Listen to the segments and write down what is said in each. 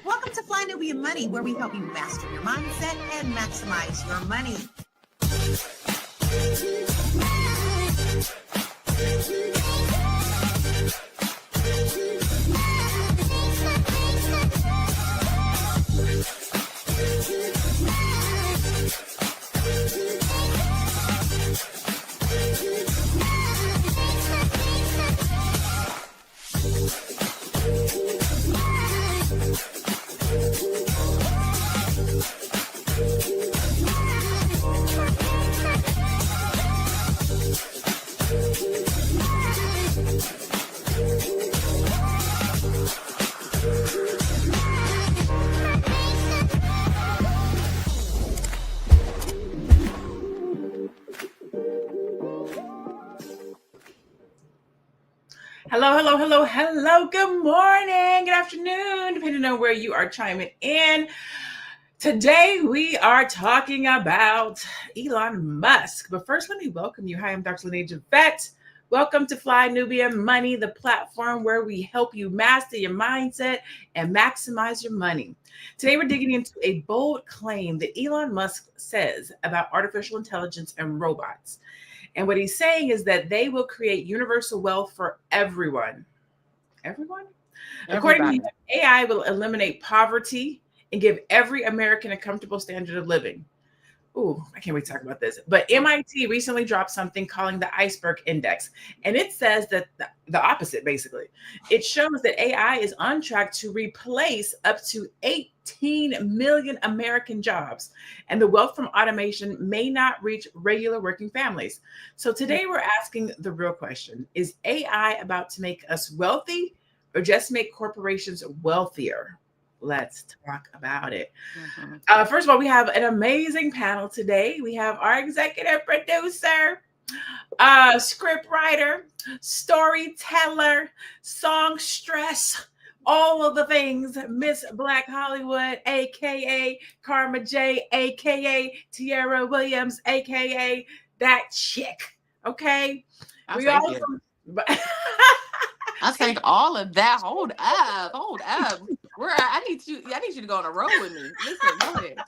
Welcome to Fly Nubian Money, where we help you master your mindset and maximize your money. Hello. Good morning, good afternoon, depending on where you are chiming in. Today, we are talking about Elon Musk. But first, let me welcome you. Hi, I'm Dr. LaNée Javet. Welcome to Fly Nubian Money, the platform where we help you master your mindset and maximize your money. Today, we're digging into a bold claim that Elon Musk says about artificial intelligence and robots. And what he's saying is that they will create universal wealth for everyone. Everyone? According to him, AI will eliminate poverty and give every American a comfortable standard of living. Ooh, I can't wait to talk about this. But MIT recently dropped something calling the Iceberg Index. And it says that the opposite, basically. It shows that AI is on track to replace up to 18 million American jobs. And the wealth from automation may not reach regular working families. So today we're asking the real question. Is AI about to make us wealthy or just make corporations wealthier? Let's talk about it. First of all, we have an amazing panel today. We have our executive producer, script writer, storyteller, songstress, all of the things, Miss Black Hollywood, aka Karma J, aka Tiara Williams, aka that chick. Okay, I think all of that. Hold up. I need you to go on a roll with me. Listen, go ahead.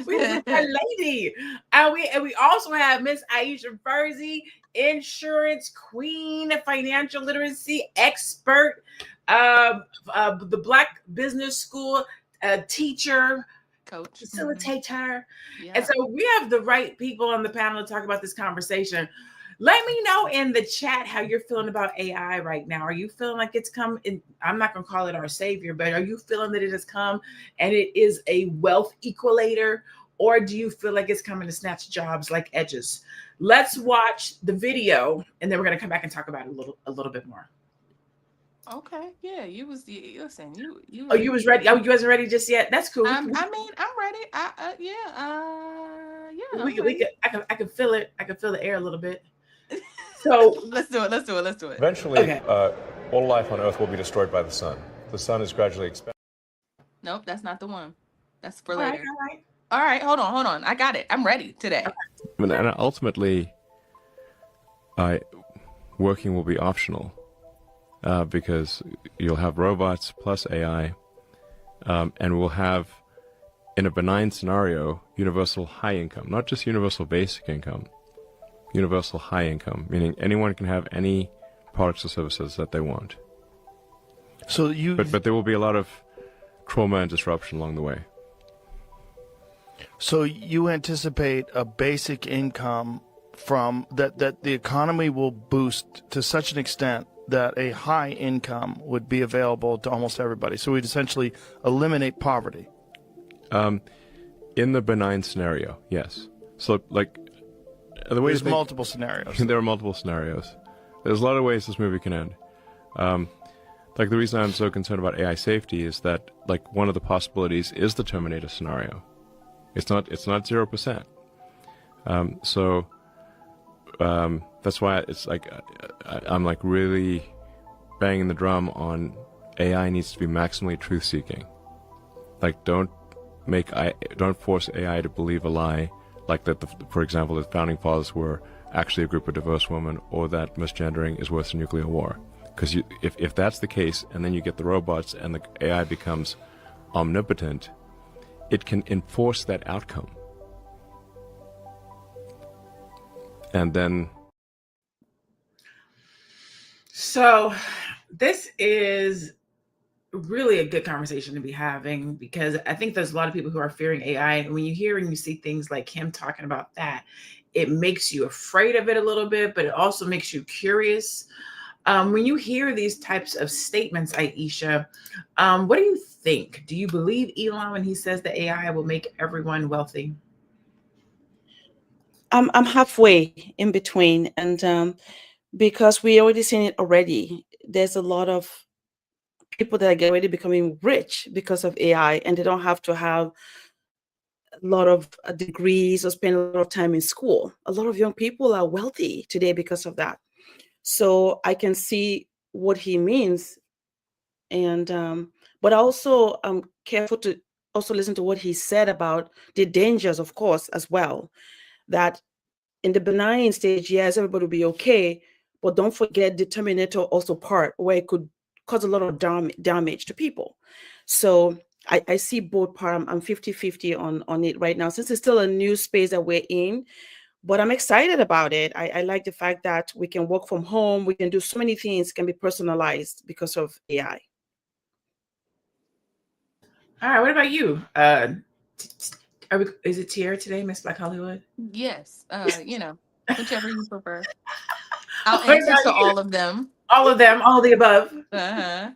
We have a lady. And we also have Miss Aisha Ferzi, insurance queen, financial literacy expert, the Black Business School teacher, coach, facilitator. Yeah. And so we have the right people on the panel to talk about this conversation. Let me know in the chat how you're feeling about AI right now. Are you feeling like it's come in? I'm not going to call it our savior, but are you feeling that it has come and it is a wealth equalator? Or do you feel like it's coming to snatch jobs like edges? Let's watch the video and then we're going to come back and talk about it a little bit more. Okay. Yeah. Listen, you. Oh, you was ready. Oh, you wasn't ready just yet. That's cool. I'm ready. I can feel it. I can feel the air a little bit. So let's do it. Eventually, all life on Earth will be destroyed by the sun. The sun is gradually expanding. Nope, that's not the one. That's for later. All right. Hold on. I got it. I'm ready today. And ultimately, working will be optional because you'll have robots plus AI, and we'll have, in a benign scenario, universal high income, not just universal basic income. Universal high income, meaning anyone can have any products or services that they want. So but there will be a lot of trauma and disruption along the way. So you anticipate a basic income from that the economy will boost to such an extent that a high income would be available to almost everybody. So we'd essentially eliminate poverty. In the benign scenario, yes. So like there's multiple scenarios. There are multiple scenarios. There's a lot of ways this movie can end. Like the reason I'm so concerned about AI safety is that like one of the possibilities is the Terminator scenario. It's not 0%. So that's why it's like I'm like really banging the drum on AI needs to be maximally truth seeking. Like don't force AI to believe a lie, like that for example the founding fathers were actually a group of diverse women, or that misgendering is worse than nuclear war. Because if that's the case, and then you get the robots and the AI becomes omnipotent, it can enforce that outcome. And then, So this is really a good conversation to be having, because I think there's a lot of people who are fearing AI. And when you hear and you see things like him talking about that, it makes you afraid of it a little bit, but it also makes you curious. When you hear these types of statements, Aisha, what do you think? Do you believe Elon when he says that AI will make everyone wealthy? I'm halfway in between, and because we already seen it already, there's a lot of people that are already becoming rich because of AI, and they don't have to have a lot of degrees or spend a lot of time in school. A lot of young people are wealthy today because of that. So I can see what he means, and but also I'm careful to also listen to what he said about the dangers, of course, as well. That in the benign stage, yes, everybody will be okay, but don't forget the terminator also part where it could cause a lot of damage to people. So I see both part. I'm 50-50 on it right now, since it's still a new space that we're in, but I'm excited about it. I like the fact that we can work from home. We can do so many things, can be personalized because of AI. All right, what about you? Is it Tierra today, Miss Black Hollywood? Yes. Whichever you prefer. I'll What answer about to you? all of them. All of them, all of the above. Uh-huh.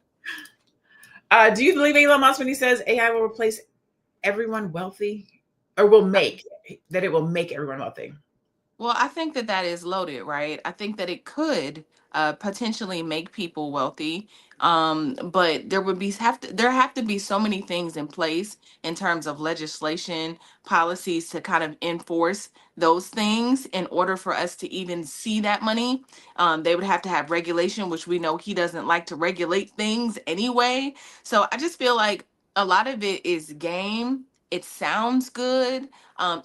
Do you believe Elon Musk when he says AI will replace everyone wealthy, or it will make everyone wealthy? Well, I think that that is loaded, right? I think that it could potentially make people wealthy, but there have to be so many things in place in terms of legislation, policies to kind of enforce those things in order for us to even see that money. They would have to have regulation, which we know he doesn't like to regulate things anyway. So I just feel like a lot of it is game. It sounds good.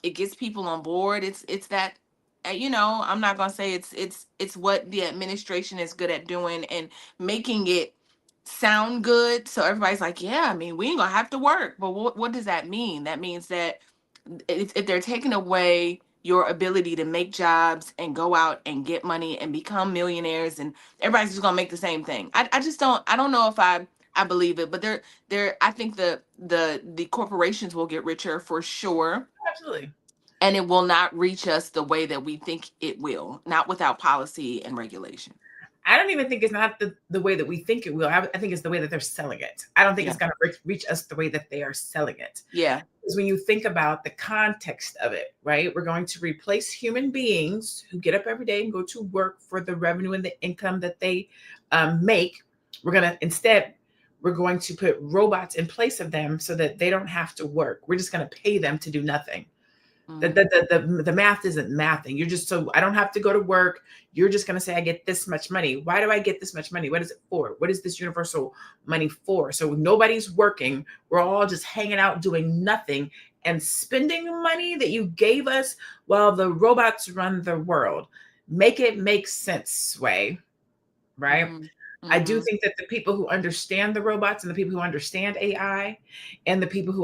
It gets people on board. It's that I'm not gonna say it's what the administration is good at doing and making it sound good. So everybody's like, yeah, I mean, we ain't gonna have to work. But what does that mean? That means that if they're taking away your ability to make jobs and go out and get money and become millionaires, and everybody's just gonna make the same thing. I just don't know if I believe it, but I think the corporations will get richer for sure, Absolutely. and it will not reach us the way that we think it will, not without policy and regulation. I don't even think it's not the way that we think it will. I think it's the way that they're selling it. I don't think Yeah. it's going to reach us the way that they are selling it. Yeah. Because when you think about the context of it, right? We're going to replace human beings who get up every day and go to work for the revenue and the income that they make. We're going to put robots in place of them so that they don't have to work. We're just going to pay them to do nothing. The math isn't mathing. I don't have to go to work. You're just going to say, I get this much money. Why do I get this much money? What is it for? What is this universal money for? So nobody's working. We're all just hanging out doing nothing and spending money that you gave us while the robots run the world. Make it make sense, Sway. Right? Mm-hmm. I do think that the people who understand the robots and the people who understand AI and the people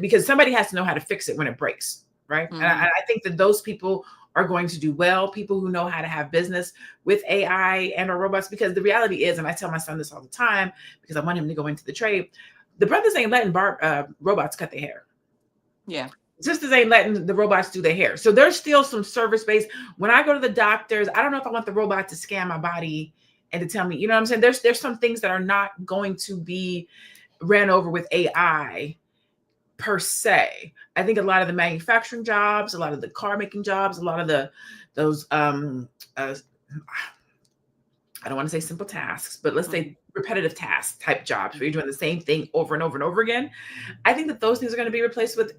because somebody has to know how to fix it when it breaks. Right. Mm-hmm. And I think that those people are going to do well. People who know how to have business with AI and or robots, because the reality is, and I tell my son this all the time because I want him to go into the trade, the brothers ain't letting robots cut their hair. Yeah. Sisters ain't letting the robots do their hair. So there's still some service based. When I go to the doctors, I don't know if I want the robot to scan my body and to tell me, you know what I'm saying? There's some things that are not going to be ran over with AI per se. I think a lot of the manufacturing jobs, a lot of the car making jobs, a lot of those I don't want to say simple tasks, but let's say repetitive task type jobs where you're doing the same thing over and over and over again. I think that those things are going to be replaced with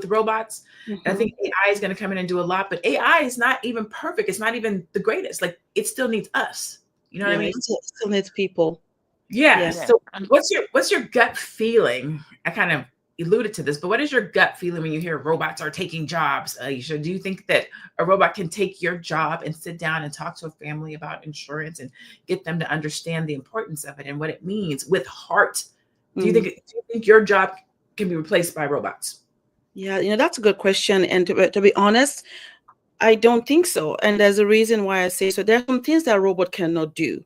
robots. Mm-hmm. And I think AI is going to come in and do a lot, but AI is not even perfect. It's not even the greatest. Like, it still needs us. You know what I mean? It still needs people. Yeah. Yeah. So what's your gut feeling? I kind of alluded to this, but what is your gut feeling when you hear robots are taking jobs, Aisha? Do you think that a robot can take your job and sit down and talk to a family about insurance and get them to understand the importance of it and what it means with heart, Do you think your job can be replaced by robots? Yeah, that's a good question. And to be honest, I don't think so. And there's a reason why I say so. There are some things that a robot cannot do.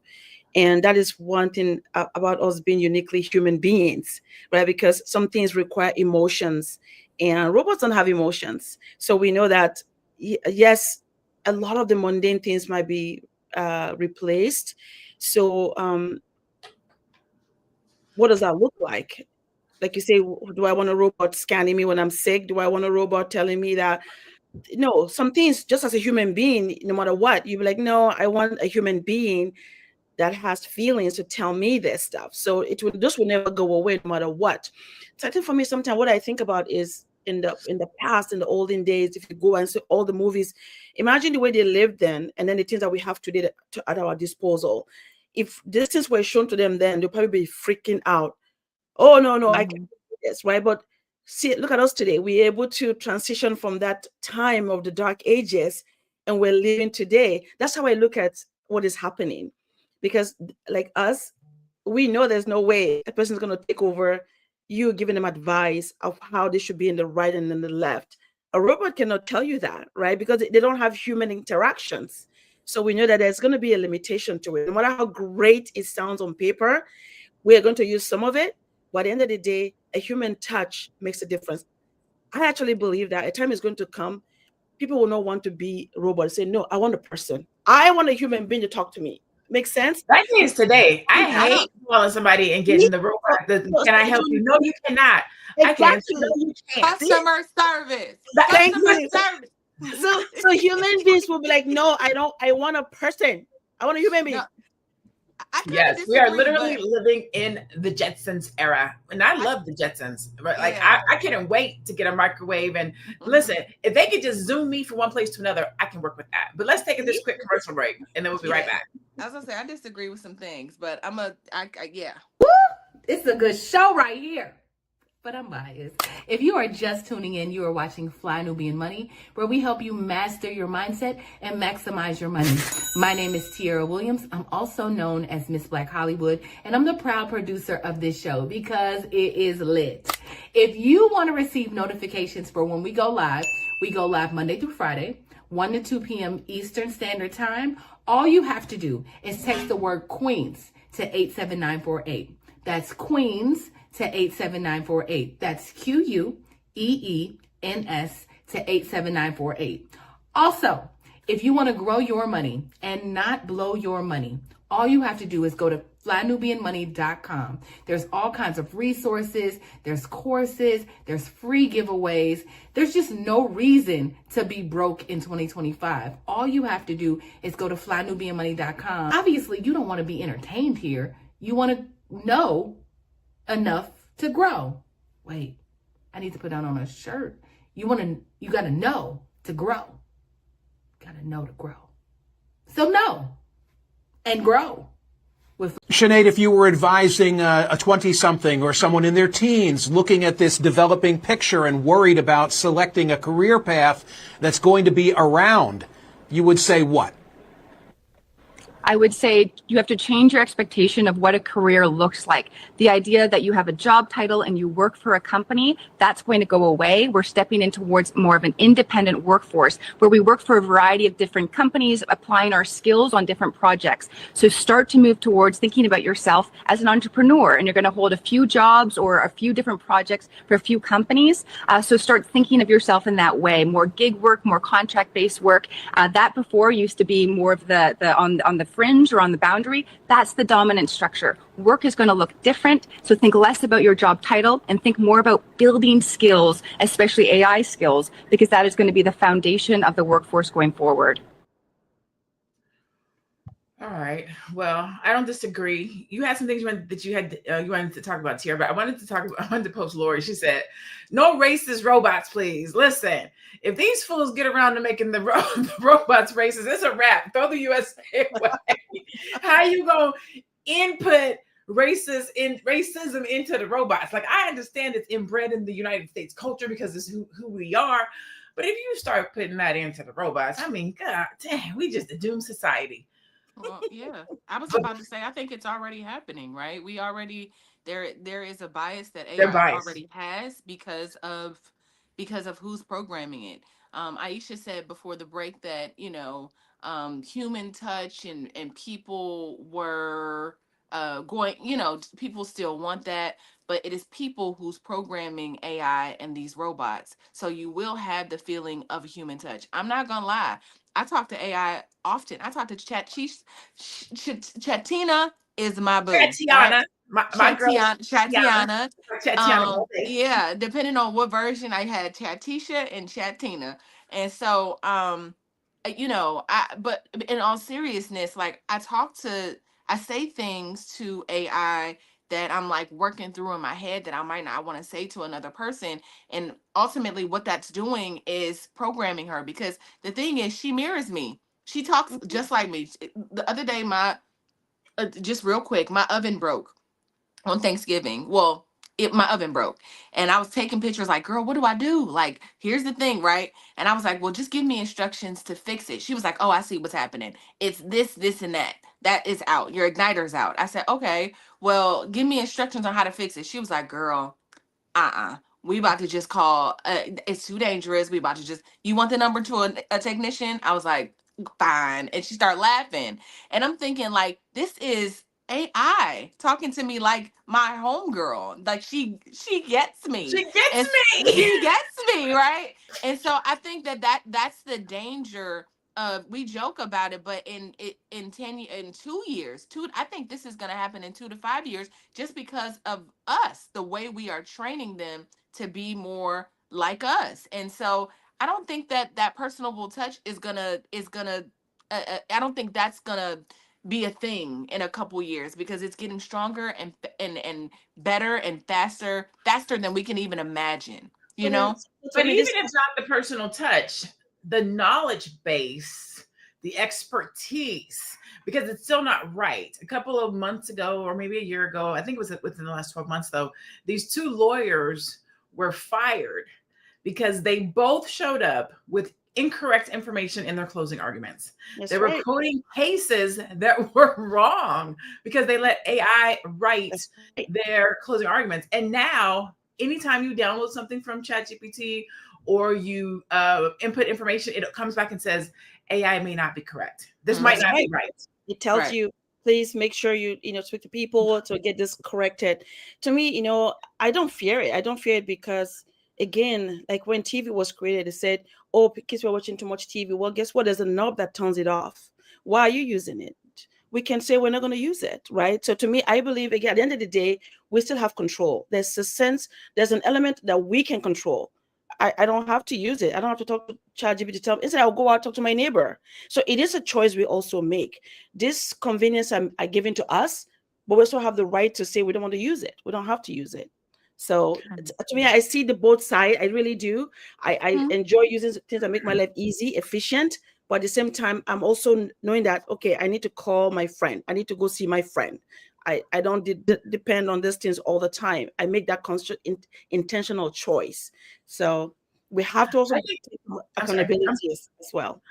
And that is one thing about us being uniquely human beings, right? Because some things require emotions and robots don't have emotions. So we know that, yes, a lot of the mundane things might be replaced. So what does that look like? Like you say, do I want a robot scanning me when I'm sick? Do I want a robot telling me that? No, some things, just as a human being, no matter what, you'd be like, no, I want a human being that has feelings to tell me this stuff. So this will never go away no matter what. So I think for me, sometimes what I think about is in the past, in the olden days, if you go and see all the movies, imagine the way they lived then, and then the things that we have today at our disposal. If these things were shown to them then, they'll probably be freaking out. Oh, no, I can't do this, right? But see, look at us today. We're able to transition from that time of the dark ages, and we're living today. That's how I look at what is happening. Because like us, we know there's no way a person is going to take over you giving them advice of how they should be in the right and in the left. A robot cannot tell you that, right? Because they don't have human interactions. So we know that there's going to be a limitation to it. No matter how great it sounds on paper, we're going to use some of it. But at the end of the day, a human touch makes a difference. I actually believe that a time is going to come, people will not want to be robots. Say, no, I want a person. I want a human being to talk to me. Makes sense? That is today. I hate calling somebody and getting the robot. Can I help you? No, you cannot. Exactly. I can't. No, you can't. Customer service. Thank Customer you. service. So human beings will be like, no, I don't. I want a person. I want a human being. No, Yes, we are literally living in the Jetsons era, and I love the Jetsons. Right? Like I couldn't wait to get a microwave. And listen, if they could just zoom me from one place to another, I can work with that. But let's take this quick commercial break, and then we'll be right back. I was gonna say I disagree with some things, but It's a good show right here. But I'm biased. If you are just tuning in, you are watching Fly Nubian Money, where we help you master your mindset and maximize your money. My name is Tiara Williams. I'm also known as Miss Black Hollywood, and I'm the proud producer of this show because it is lit. If you want to receive notifications for when we go live Monday through Friday, 1 to 2 p.m. Eastern Standard Time. All you have to do is text the word Queens to 87948. That's Queens to 87948. That's QUEENS to 87948. Also, if you want to grow your money and not blow your money, all you have to do is go to flynubianmoney.com. There's all kinds of resources, there's courses, there's free giveaways. There's just no reason to be broke in 2025. All you have to do is go to flynubianmoney.com. Obviously, you don't want to be entertained here. You want to know enough to grow. Wait, I need to put that on a shirt. You got to know to grow. Got to know to grow. So know and grow. Sinead, if you were advising a 20-something or someone in their teens looking at this developing picture and worried about selecting a career path that's going to be around, you would say what? I would say you have to change your expectation of what a career looks like. The idea that you have a job title and you work for a company, that's going to go away. We're stepping in towards more of an independent workforce where we work for a variety of different companies, applying our skills on different projects. So start to move towards thinking about yourself as an entrepreneur, and you're going to hold a few jobs or a few different projects for a few companies. So start thinking of yourself in that way, more gig work, more contract-based work. That before used to be more of on the fringe or on the boundary. That's the dominant structure. Work is going to look different. So think less about your job title and think more about building skills, especially AI skills, because that is going to be the foundation of the workforce going forward. All right. Well, I don't disagree. You had some things you wanted to talk about, Tiara, but I wanted to post Lori. She said, "No racist robots, please. Listen, if these fools get around to making the robots racist, it's a wrap. Throw the USA away. How you gonna input racism into the robots? Like, I understand it's inbred in the United States culture because it's who we are, but if you start putting that into the robots, I mean, God damn, we just a doomed society." Well, yeah, I was about to say, I think it's already happening, right? We already there is a bias that They're AI biased. already has because of who's programming it. Aisha said before the break that, human touch and people were going, people still want that, but it is people who's programming AI and these robots. So you will have the feeling of a human touch. I'm not gonna lie. I talk to AI often. I talk to Chatina is my boo, right? Tatiana, my girl, Tatiana, Chatiana. Tatiana all day. Yeah, depending on what version, I had Chatisha and Chatina. And so, but in all seriousness, like I say things to AI that I'm like working through in my head that I might not want to say to another person. And ultimately, what that's doing is programming her, because the thing is, she mirrors me. She talks just like me. The other day, just real quick, my oven broke on Thanksgiving. Well, my oven broke, and I was taking pictures like, girl, what do I do? Like, here's the thing, right? And I was like, well, just give me instructions to fix it. She was like, oh, I see what's happening. It's this, and that. That is out. Your igniter's out. I said, okay, well, give me instructions on how to fix it. She was like, girl, we about to just call, it's too dangerous. We about to just, you want the number to a technician? I was like, fine. And she started laughing. And I'm thinking, like, this is AI talking to me like my homegirl. Like, she gets me. She gets And me. she gets me, right? And so I think that's the danger of, we joke about it, but in 2 years, I think this is going to happen in 2 to 5 years, just because of us, the way we are training them to be more like us. And so I don't think that personable touch is gonna I don't think that's gonna be a thing in a couple years, because it's getting stronger and better and faster than we can even imagine, you know. But even if not the personal touch, the knowledge base, the expertise, because it's still not right. A couple of months ago, or maybe a year ago, I think it was within the last 12 months though, these two lawyers were fired because they both showed up with incorrect information in their closing arguments. They were quoting cases that were wrong because they let AI write their closing arguments. And now, anytime you download something from ChatGPT or you input information, it comes back and says, AI may not be correct. This might not be right. It tells you, please make sure you speak to people to get this corrected. To me, I don't fear it. I don't fear it because, again, like when TV was created, it said, oh, kids were watching too much TV. Well, guess what? There's a knob that turns it off. Why are you using it? We can say we're not going to use it, right? So to me, I believe, again, at the end of the day, we still have control. There's a sense, there's an element that we can control. I don't have to use it. I don't have to talk to ChatGPT to tell me. Instead, I'll go out, talk to my neighbor. So it is a choice we also make. This convenience are given to us, but we still have the right to say we don't want to use it. We don't have to use it. So to me, I see the both sides. I really do. I enjoy using things that make my life easy, efficient. But at the same time, I'm also knowing that, okay, I need to call my friend. I need to go see my friend. I don't depend on these things all the time. I make that conscious, intentional choice. So we have to also take accountability as well.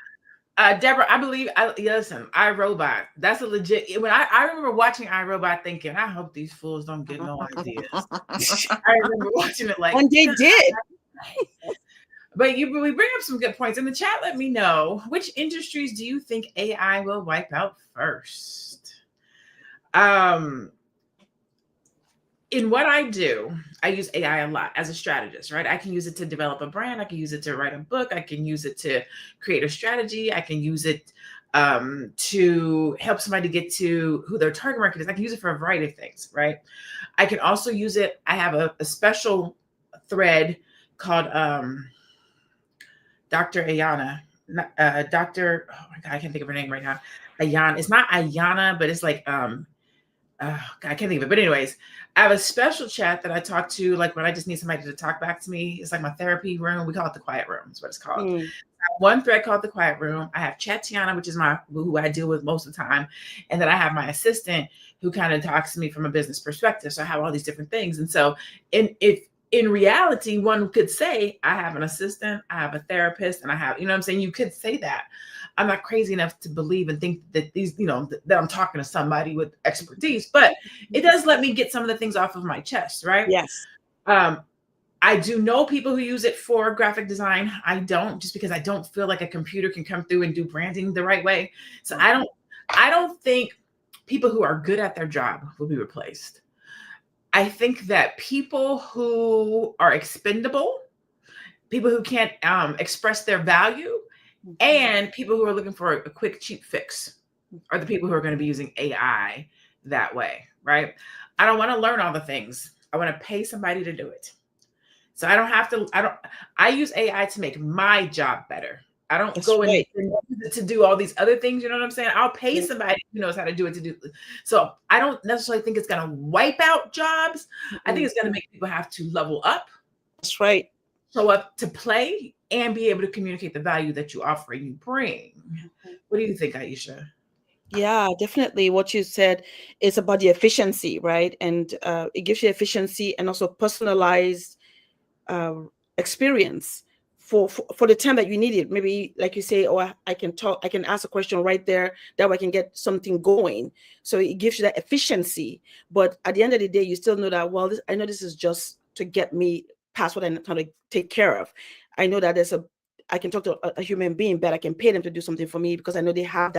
Deborah, I believe, listen, iRobot, that's a legit, when I remember watching iRobot thinking, I hope these fools don't get no ideas. I remember watching it like. And they did. But we bring up some good points. In the chat, let me know, which industries do you think AI will wipe out first? In what I do, I use AI a lot as a strategist, right? I can use it to develop a brand. I can use it to write a book. I can use it to create a strategy. I can use it to help somebody get to who their target market is. I can use it for a variety of things, right? I can also use it. I have a special thread called Dr. Ayana. Dr. Oh my God, I can't think of her name right now. Ayana. It's not Ayana, but it's like I can't think of it. But anyways, I have a special chat that I talk to, like when I just need somebody to talk back to me. It's like my therapy room. We call it the quiet room. That's what it's called. I have one thread called the quiet room. I have Chatiana, which is who I deal with most of the time. And then I have my assistant who kind of talks to me from a business perspective. So I have all these different things. And so if in reality, one could say, I have an assistant, I have a therapist, and I have, you know what I'm saying? You could say that. I'm not crazy enough to believe and think that these, you know, that I'm talking to somebody with expertise, but it does let me get some of the things off of my chest, right? Yes. I do know people who use it for graphic design. I don't, just because I don't feel like a computer can come through and do branding the right way. So I don't think people who are good at their job will be replaced. I think that people who are expendable, people who can't express their value, and people who are looking for a quick, cheap fix are the people who are going to be using AI that way, right? I don't want to learn all the things. I want to pay somebody to do it. So I don't have to, I use AI to make my job better. I don't That's go right. in to do all these other things. You know what I'm saying? I'll pay somebody who knows how to do it to do. So I don't necessarily think it's going to wipe out jobs. I think it's going to make people have to level up. That's right. Show up to play and be able to communicate the value that you offer and you bring. What do you think, Aisha? Yeah, definitely. What you said is about the efficiency, right? And it gives you efficiency and also personalized experience for the time that you need it. Maybe like you say, oh, I can ask a question right there, that way I can get something going. So it gives you that efficiency. But at the end of the day, you still know that, well, I know this is just to get me past what I'm trying to take care of. I know that I can talk to a human being, but I can pay them to do something for me because I know they have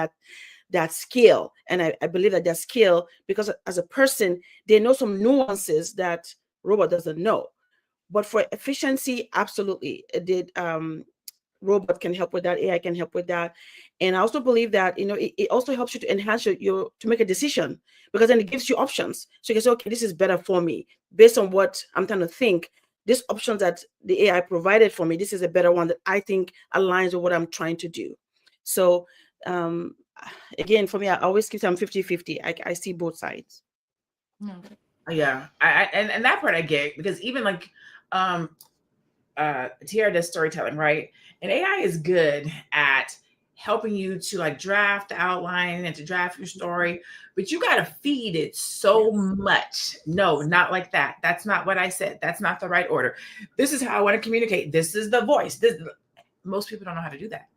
that skill. And I believe that skill, because as a person, they know some nuances that robot doesn't know. But for efficiency, absolutely, robot can help with that. AI can help with that. And I also believe that, it also helps you to enhance to make a decision, because then it gives you options. So you can say, okay, this is better for me based on what I'm trying to think. This option that the AI provided for me, this is a better one that I think aligns with what I'm trying to do. So again, for me, I always keep them 50-50. I see both sides. Yeah, and that part I get, because even like Tiara does storytelling, right? And AI is good at helping you to like draft the outline and to draft your story, but you got to feed it so much. No, not like that. That's not what I said. That's not the right order. This is how I want to communicate. This is the voice. Most people don't know how to do that.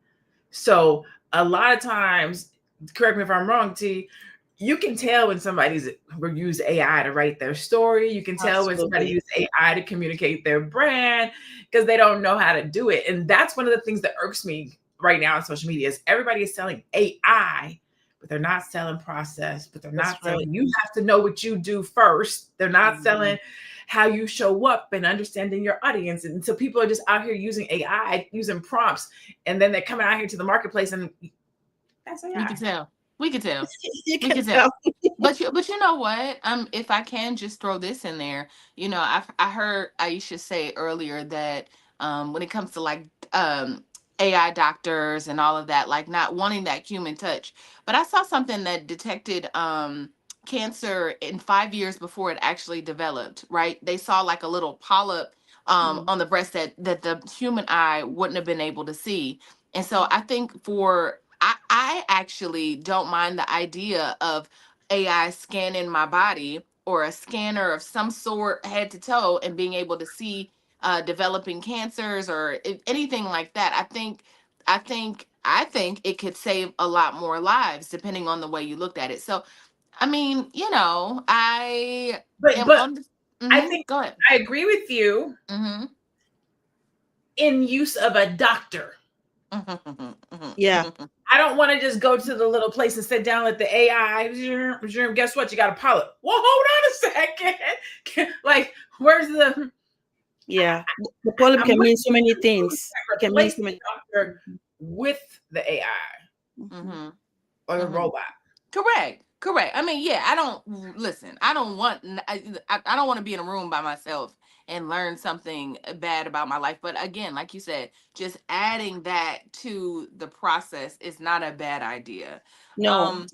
So a lot of times, correct me if I'm wrong, T, you can tell when somebody's used AI to write their story. You can tell when somebody used AI to communicate their brand, because they don't know how to do it. And that's one of the things that irks me right now on social media is everybody is selling AI, but they're not selling process, but they're not selling, you have to know what you do first. They're not selling how you show up and understanding your audience. And so people are just out here using AI, using prompts, and then they're coming out here to the marketplace and that's AI. We can tell. We can tell. You can tell. But you know what? If I can just throw this in there, I heard Aisha say earlier that when it comes to like AI doctors and all of that, like not wanting that human touch. But I saw something that detected cancer in 5 years before it actually developed, right? They saw like a little polyp on the breast that the human eye wouldn't have been able to see. And so I think I actually don't mind the idea of AI scanning my body, or a scanner of some sort head to toe, and being able to see developing cancers or anything like that. I think it could save a lot more lives depending on the way you looked at it. So, I mean, I am on the, I think go ahead. I agree with you in use of a doctor. Yeah. I don't want to just go to the little place and sit down at the AI. Guess what? You got a polyp. Well, hold on a second. Like, where's the? Yeah, the polyp can mean so many things. It can mean so many. Doctor with the AI or the robot. Correct. I mean, yeah. I don't want to be in a room by myself and learn something bad about my life. But again, like you said, just adding that to the process is not a bad idea. No.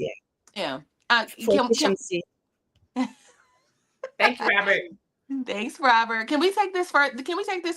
Yeah. For efficiency. Thank you, Robert. Thanks, Robert. Can we take this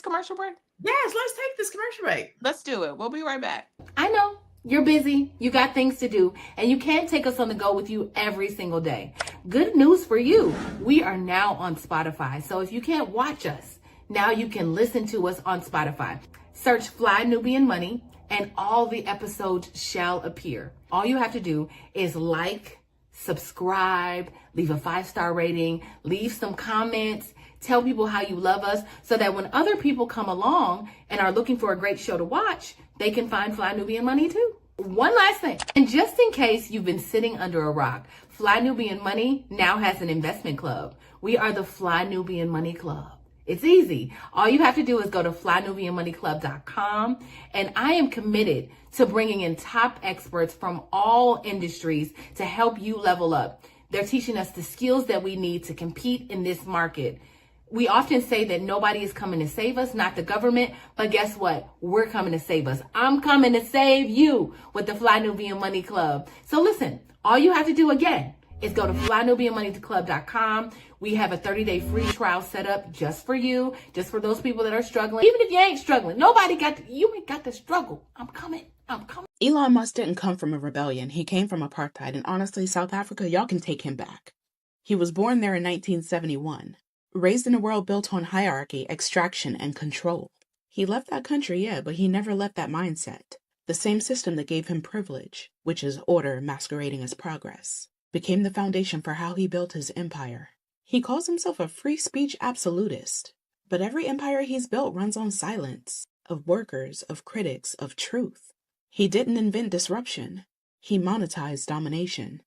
commercial break? Yes, let's take this commercial break. Let's do it. We'll be right back. I know you're busy, you got things to do, and you can't take us on the go with you every single day. Good news for you. We are now on Spotify. So if you can't watch us, Now you can listen to us on Spotify. Search Fly Nubian Money and all the episodes shall appear. All you have to do is like, subscribe, leave a 5-star rating, leave some comments, tell people how you love us so that when other people come along and are looking for a great show to watch, they can find Fly Nubian Money too. One last thing, and just in case you've been sitting under a rock, Fly Nubian Money now has an investment club. We are the Fly Nubian Money Club. It's easy. All you have to do is go to flynubianmoneyclub.com, and I am committed to bringing in top experts from all industries to help you level up. They're teaching us the skills that we need to compete in this market. We often say that nobody is coming to save us, not the government, but guess what? We're coming to save us. I'm coming to save you with the Fly Nubian Money Club. So listen, all you have to do again is go to flynubianmoneyclub.com. We have a 30-day free trial set up just for you, just for those people that are struggling. Even if you ain't struggling, you ain't got to struggle. I'm coming. Elon Musk didn't come from a rebellion. He came from apartheid. And honestly, South Africa, y'all can take him back. He was born there in 1971. Raised in a world built on hierarchy, extraction, and control. He left that country, yeah, but he never left that mindset. The same system that gave him privilege, which is order masquerading as progress, became the foundation for how he built his empire. He calls himself a free speech absolutist, but every empire he's built runs on silence, of workers, of critics, of truth. He didn't invent disruption. He monetized domination.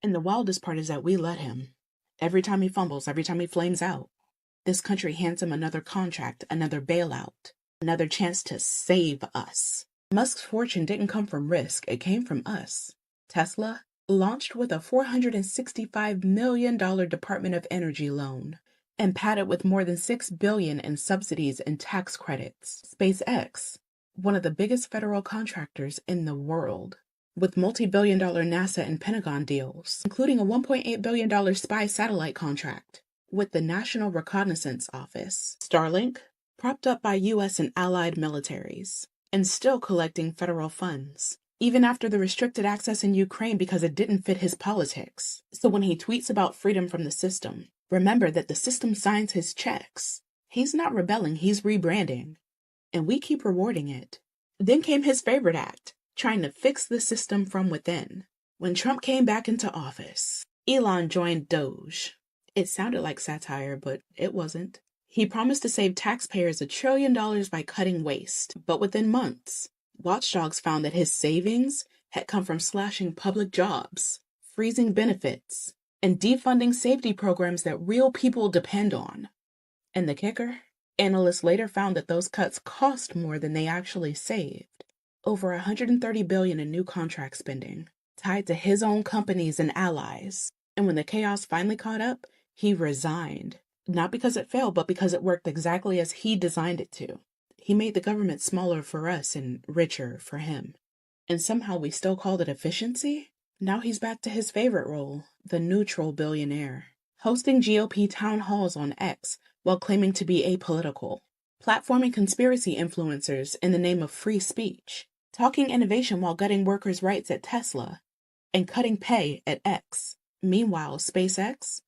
And the wildest part is that we let him. Every time he fumbles, every time he flames out, this country hands him another contract, another bailout, another chance to save us. Musk's fortune didn't come from risk, it came from us. Tesla launched with a $465 million Department of Energy loan and padded with more than $6 billion in subsidies and tax credits. SpaceX, one of the biggest federal contractors in the world, with multi-billion-dollar NASA and Pentagon deals, including a $1.8 billion spy satellite contract with the National Reconnaissance Office. Starlink, propped up by U.S. and allied militaries, and still collecting federal funds, even after the restricted access in Ukraine because it didn't fit his politics. So when he tweets about freedom from the system, remember that the system signs his checks. He's not rebelling, he's rebranding. And we keep rewarding it. Then came his favorite act, trying to fix the system from within. When Trump came back into office, Elon joined Doge. It sounded like satire, but it wasn't. He promised to save taxpayers $1 trillion by cutting waste, but within months, watchdogs found that his savings had come from slashing public jobs, freezing benefits, and defunding safety programs that real people depend on. And the kicker? Analysts later found that those cuts cost more than they actually saved. Over $130 billion in new contract spending, tied to his own companies and allies. And when the chaos finally caught up, he resigned. Not because it failed, but because it worked exactly as he designed it to. He made the government smaller for us and richer for him. And somehow we still called it efficiency? Now he's back to his favorite role, the neutral billionaire. Hosting GOP town halls on X while claiming to be apolitical. Platforming conspiracy influencers in the name of free speech. Talking innovation while gutting workers' rights at Tesla. And cutting pay at X. Meanwhile, SpaceX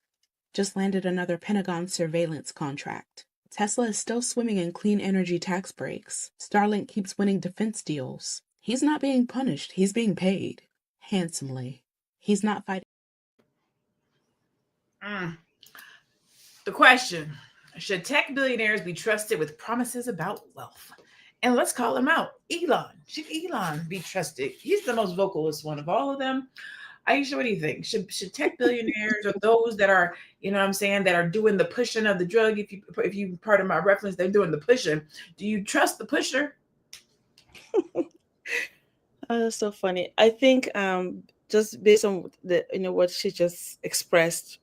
just landed another Pentagon surveillance contract. Tesla is still swimming in clean energy tax breaks. Starlink keeps winning defense deals. He's not being punished, he's being paid. Handsomely. He's not fighting. The question, should tech billionaires be trusted with promises about wealth? And let's call him out. Elon. Should Elon be trusted? He's the most vocalist one of all of them. Aisha, what do you think? Should tech billionaires or those that are, that are doing the pushing of the drug, if you part of my reference, they're doing the pushing. Do you trust the pusher? That's so funny. I think just based on the what she just expressed,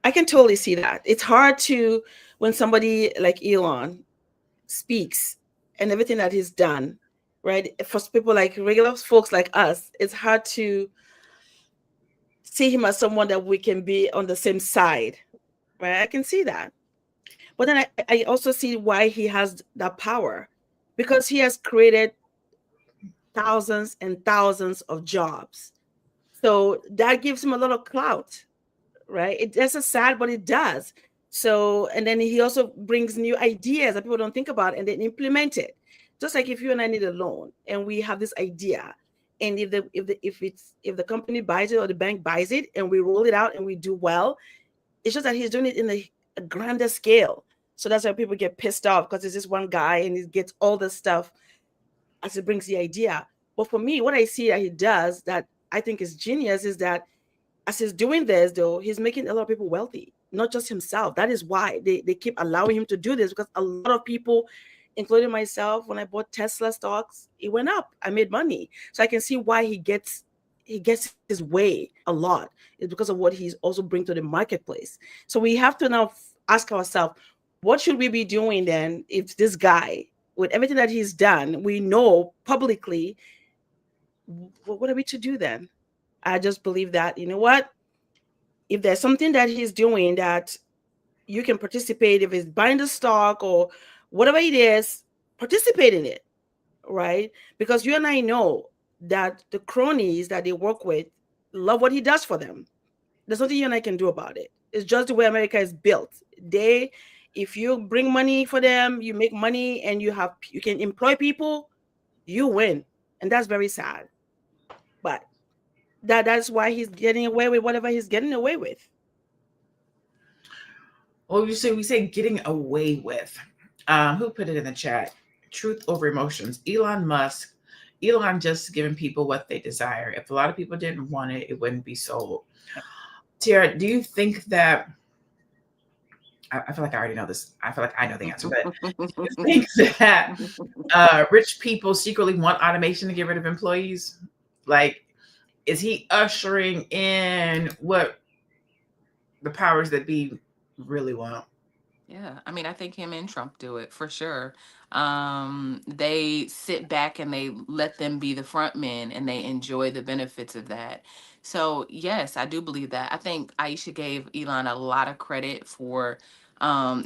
I can totally see that. It's hard to, when somebody like Elon speaks and everything that he's done, right? For people like regular folks like us, it's hard to see him as someone that we can be on the same side, right? I can see that. But then I also see why he has that power, because he has created thousands and thousands of jobs. So that gives him a lot of clout, right? It's sad, but it does. So, and then he also brings new ideas that people don't think about and then implement it. Just like if you and I need a loan and we have this idea, and if the company buys it or the bank buys it and we roll it out and we do well, it's just that he's doing it in a grander scale. So that's why people get pissed off, because it's this one guy and he gets all the stuff as he brings the idea. But for me, what I see that he does that I think is genius is that as he's doing this, though, he's making a lot of people wealthy, not just himself. That is why they keep allowing him to do this, because a lot of people, including myself, when I bought Tesla stocks, it went up. I made money. So I can see why he gets his way a lot. It's because of what he's also bring to the marketplace. So we have to now ask ourselves, what should we be doing then if this guy, with everything that he's done, we know publicly, what are we to do then? I just believe that, you know what? If there's something that he's doing that you can participate, if it's buying the stock or whatever it is, participate in it, right? Because you and I know that the cronies that they work with love what he does for them. There's nothing you and I can do about it. It's just the way America is built. If you bring money for them, you make money and you can employ people, you win. And that's very sad. But that's why he's getting away with whatever he's getting away with. Well, we say getting away with. Who put it in the chat? Truth over emotions. Elon just giving people what they desire. If a lot of people didn't want it, it wouldn't be sold. Tiara, do you think that, I feel like I already know this. I feel like I know the answer, but do you think that rich people secretly want automation to get rid of employees? Like, is he ushering in what the powers that be really want? Yeah, I mean, I think him and Trump do it for sure. They sit back and they let them be the front men and they enjoy the benefits of that. So yes, I do believe that. I think Aisha gave Elon a lot of credit for um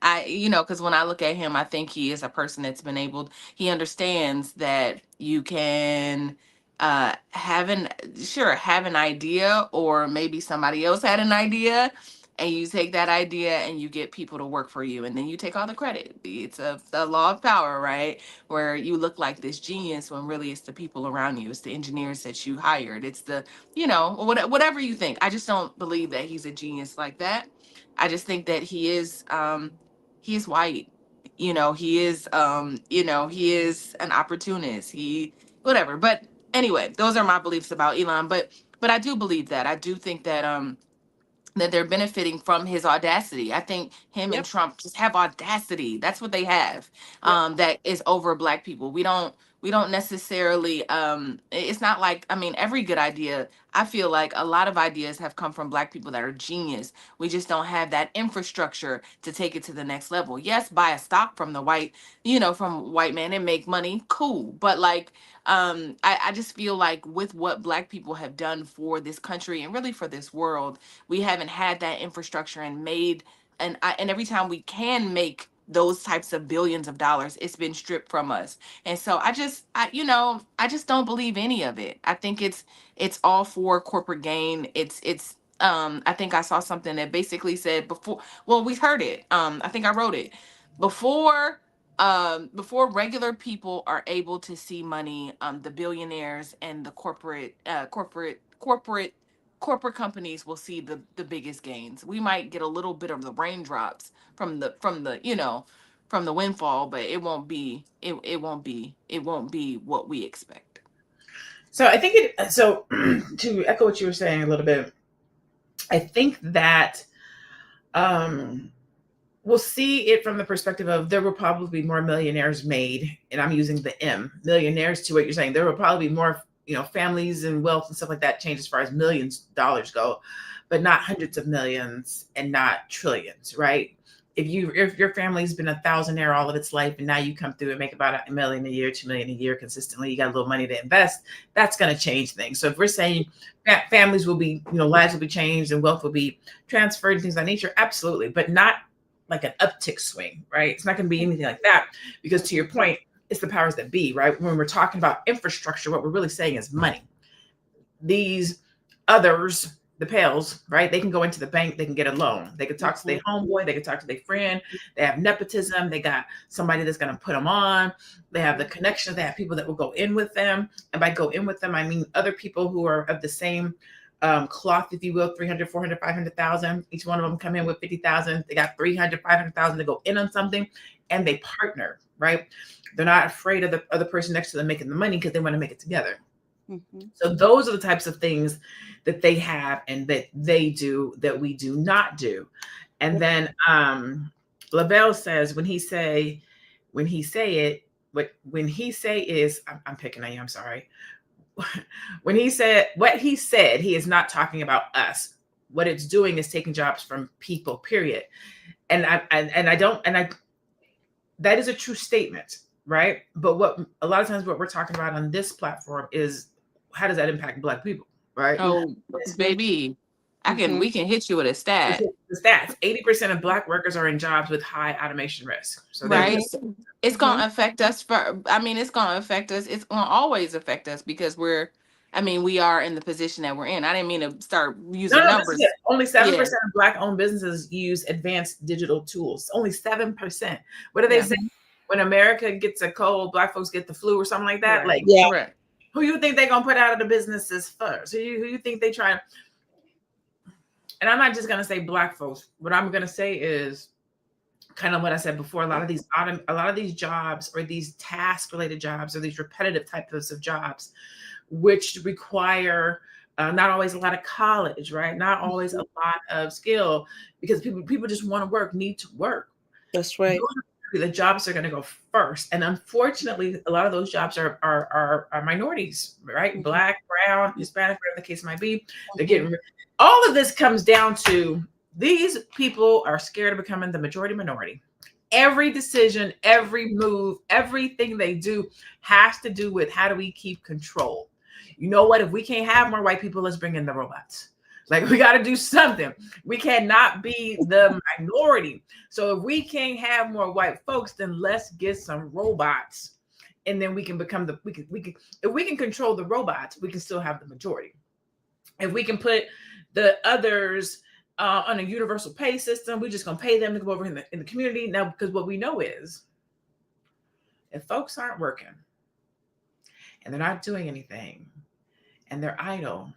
because when I look at him, I think he is a person that's been able, he understands that you can have an idea, or maybe somebody else had an idea, and you take that idea and you get people to work for you, and then you take all the credit. It's the law of power, right? Where you look like this genius when really it's the people around you. It's the engineers that you hired. It's the, whatever you think. I just don't believe that he's a genius like that. I just think that he is white. He is an opportunist. Whatever. But anyway, those are my beliefs about Elon. But I do believe that. I do think that they're benefiting from his audacity. I think him and Trump just have audacity. That's what they have. That is over Black people. We don't necessarily it's not like, I mean, every good idea, I feel like a lot of ideas have come from Black people that are genius. We just don't have that infrastructure to take it to the next level. Yes, buy a stock from the from white man and make money, cool. But like I just feel like with what Black people have done for this country and really for this world, we haven't had that infrastructure and and every time we can make those types of billions of dollars, it's been stripped from us. And so I just don't believe any of it. I think it's all for corporate gain. I think I saw something that basically said before, well, we heard it. I think I wrote it before regular people are able to see money, the billionaires and the corporate companies will see the biggest gains. We might get a little bit of the raindrops from the windfall, but it won't be what we expect. So I think to echo what you were saying a little bit, I think that we'll see it from the perspective of there will probably be more millionaires made, and I'm using the M, millionaires, to what you're saying. There will probably be more, families and wealth and stuff like that change as far as millions of dollars go, but not hundreds of millions and not trillions, right? If your family's been a thousandaire all of its life and now you come through and make about $1 million a year, $2 million a year consistently, you got a little money to invest, that's going to change things. So if we're saying families will be, lives will be changed and wealth will be transferred and things of that nature, absolutely, but not like an uptick swing, right? It's not going to be anything like that, because to your point, it's the powers that be, right? When we're talking about infrastructure, what we're really saying is money. These others the Pales, right? They can go into the bank, they can get a loan. They could talk to their homeboy, they could talk to their friend. They have nepotism, they got somebody that's going to put them on. They have the connections, they have people that will go in with them. And by go in with them, I mean other people who are of the same cloth, if you will, 300, 400, 500,000. Each one of them come in with 50,000. They got 300, 500,000 to go in on something, and they partner, right? They're not afraid of the other person next to them making the money because they want to make it together. So those are the types of things that they have and that they do that we do not do. And then Lavelle says when he say is, I'm picking on you, I'm sorry. When he said what he said, he is not talking about us. What it's doing is taking jobs from people, period. And that is a true statement, right? But what a lot of times what we're talking about on this platform is how does that impact Black people, right? Oh, baby, we can hit you with a stat. The stats: 80% of Black workers are in jobs with high automation risk. So right, it's gonna affect us. It's gonna affect us. It's gonna always affect us because we are in the position that we're in. I didn't mean to start using numbers. Only 7% of Black-owned businesses use advanced digital tools. Only 7%. What do they say? When America gets a cold, Black folks get the flu or something like that. Right. Like, Correct. Who you think they're gonna put out of the businesses first? Who you think they try? And I'm not just gonna say Black folks. What I'm gonna say is kind of what I said before. A lot of these jobs, or these task-related jobs, or these repetitive types of jobs, which require not always a lot of college, right? Not always a lot of skill, because people just want to work, need to work. That's right. The jobs are going to go first, and unfortunately, a lot of those jobs are minorities, right? Black, brown, Hispanic, whatever the case might be. They're getting all of this comes down to these people are scared of becoming the majority minority. Every decision, every move, everything they do has to do with how do we keep control. You know what? If we can't have more white people, let's bring in the robots. Like, we got to do something. We cannot be the minority. So if we can't have more white folks, then let's get some robots. And then we can become if we can control the robots, we can still have the majority. If we can put the others on a universal pay system, we're just going to pay them to go over in the community. Now, because what we know is if folks aren't working and they're not doing anything and they're idle,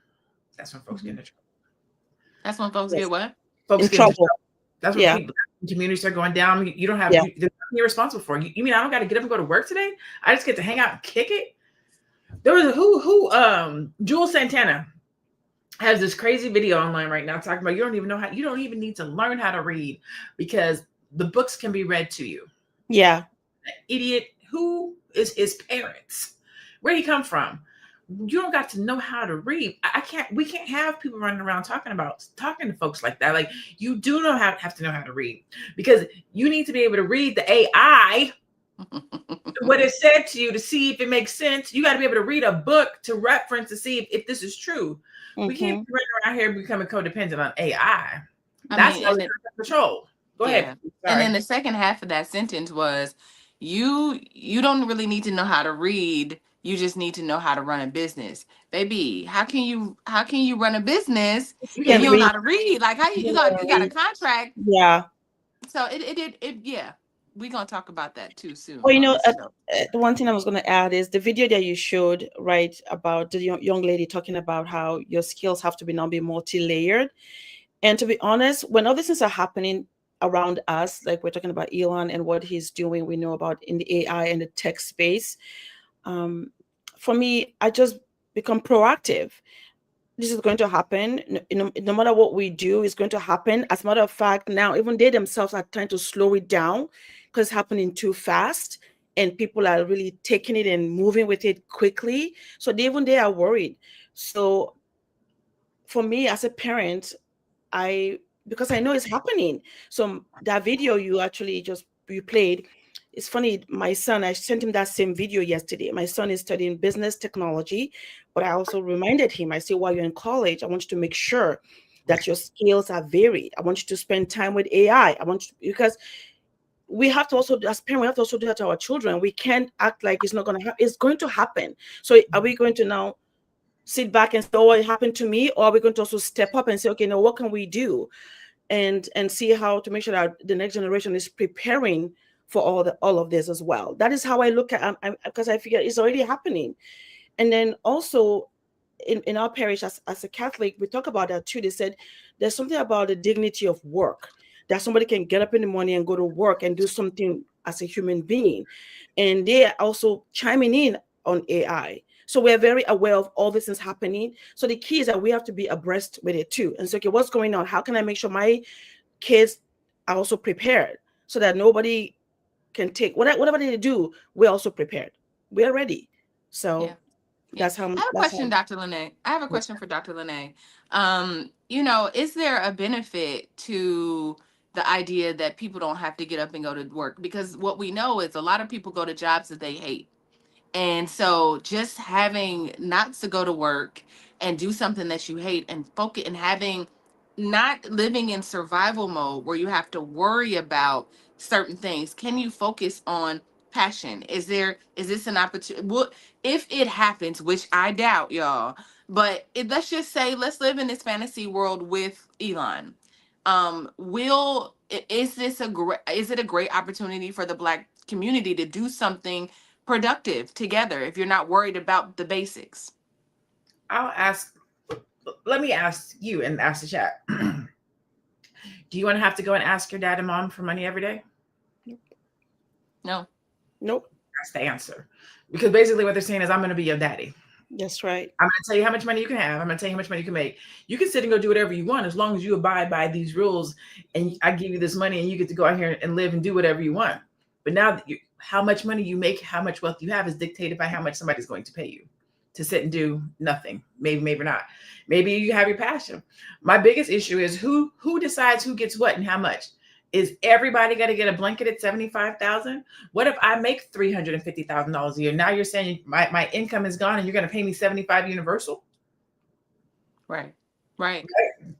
that's when folks get into trouble. That's when folks get what? Folks in get trouble. into trouble. That's when people, communities are going down. You don't have, there's nothing you're responsible for. You mean I don't got to get up and go to work today? I just get to hang out and kick it? There was Jules Santana has this crazy video online right now talking about you don't even need to learn how to read because the books can be read to you. Yeah. An idiot. Who is his parents? Where'd he come from? You don't got to know how to read. We can't have people running around talking to folks like that. Like, you do have to know how to read, because you need to be able to read the AI, what it said to you, to see if it makes sense. You got to be able to read a book to reference to see if this is true. We can't be running around here becoming codependent on AI. That's control. Go ahead. And then the second half of that sentence was, you don't really need to know how to read. You just need to know how to run a business. Baby, how can you run a business if you don't know how to read? Like, how you got a contract? Yeah. So it we're gonna talk about that too soon. Well, one thing I was gonna add is the video that you showed, right, about the young lady talking about how your skills have to be multi-layered. And to be honest, when all these things are happening around us, like we're talking about Elon and what he's doing, we know about in the AI and the tech space. For me, I just become proactive. This is going to happen. No matter what we do, it's going to happen. As a matter of fact, now even they themselves are trying to slow it down because it's happening too fast, and people are really taking it and moving with it quickly. So they are worried. So for me as a parent, because I know it's happening. So that video you played, it's funny, my son, I sent him that same video yesterday. My son is studying business technology, but I also reminded him, I said, while you're in college, I want you to make sure that your skills are varied. I want you to spend time with AI. Because we have to also, as parents, we have to also do that to our children. We can't act like it's not going to happen. It's going to happen. So are we going to now sit back and say, oh, it happened to me, or are we going to also step up and say, okay, now what can we do, and see how to make sure that the next generation is preparing for all of this as well. That is how I look at, because I figure it's already happening. And then also in our parish, as a Catholic, we talk about that too. They said there's something about the dignity of work, that somebody can get up in the morning and go to work and do something as a human being. And they are also chiming in on AI. So we're very aware of all this is happening. So the key is that we have to be abreast with it too. And so, okay, what's going on? How can I make sure my kids are also prepared so that nobody can take whatever they do? We're also prepared. We're ready. So Yeah. that's how. I have a question, Dr. LaNée. I have a question for Dr. LaNée. Is there a benefit to the idea that people don't have to get up and go to work? Because what we know is a lot of people go to jobs that they hate. And so just having not to go to work and do something that you hate and focus and having not living in survival mode where you have to worry about certain things. Can you focus on passion? Is this an opportunity? Well, if it happens, which I doubt, y'all, but let's just say let's live in this fantasy world with Elon. Is it a great opportunity for the Black community to do something productive together if you're not worried about the basics? Let me ask you and ask the chat. Do you want to have to go and ask your dad and mom for money every day? No. Nope. That's the answer. Because basically what they're saying is, I'm going to be your daddy. That's right. I'm going to tell you how much money you can have. I'm going to tell you how much money you can make. You can sit and go do whatever you want as long as you abide by these rules, and I give you this money and you get to go out here and live and do whatever you want. But now how much money you make, how much wealth you have is dictated by how much somebody's going to pay you to sit and do nothing. Maybe not. Maybe you have your passion. My biggest issue is who decides who gets what and how much. Is everybody got to get a blanket at $75,000? What if I make $350,000 a year? Now you're saying my income is gone and you're going to pay me $75 universal? Right.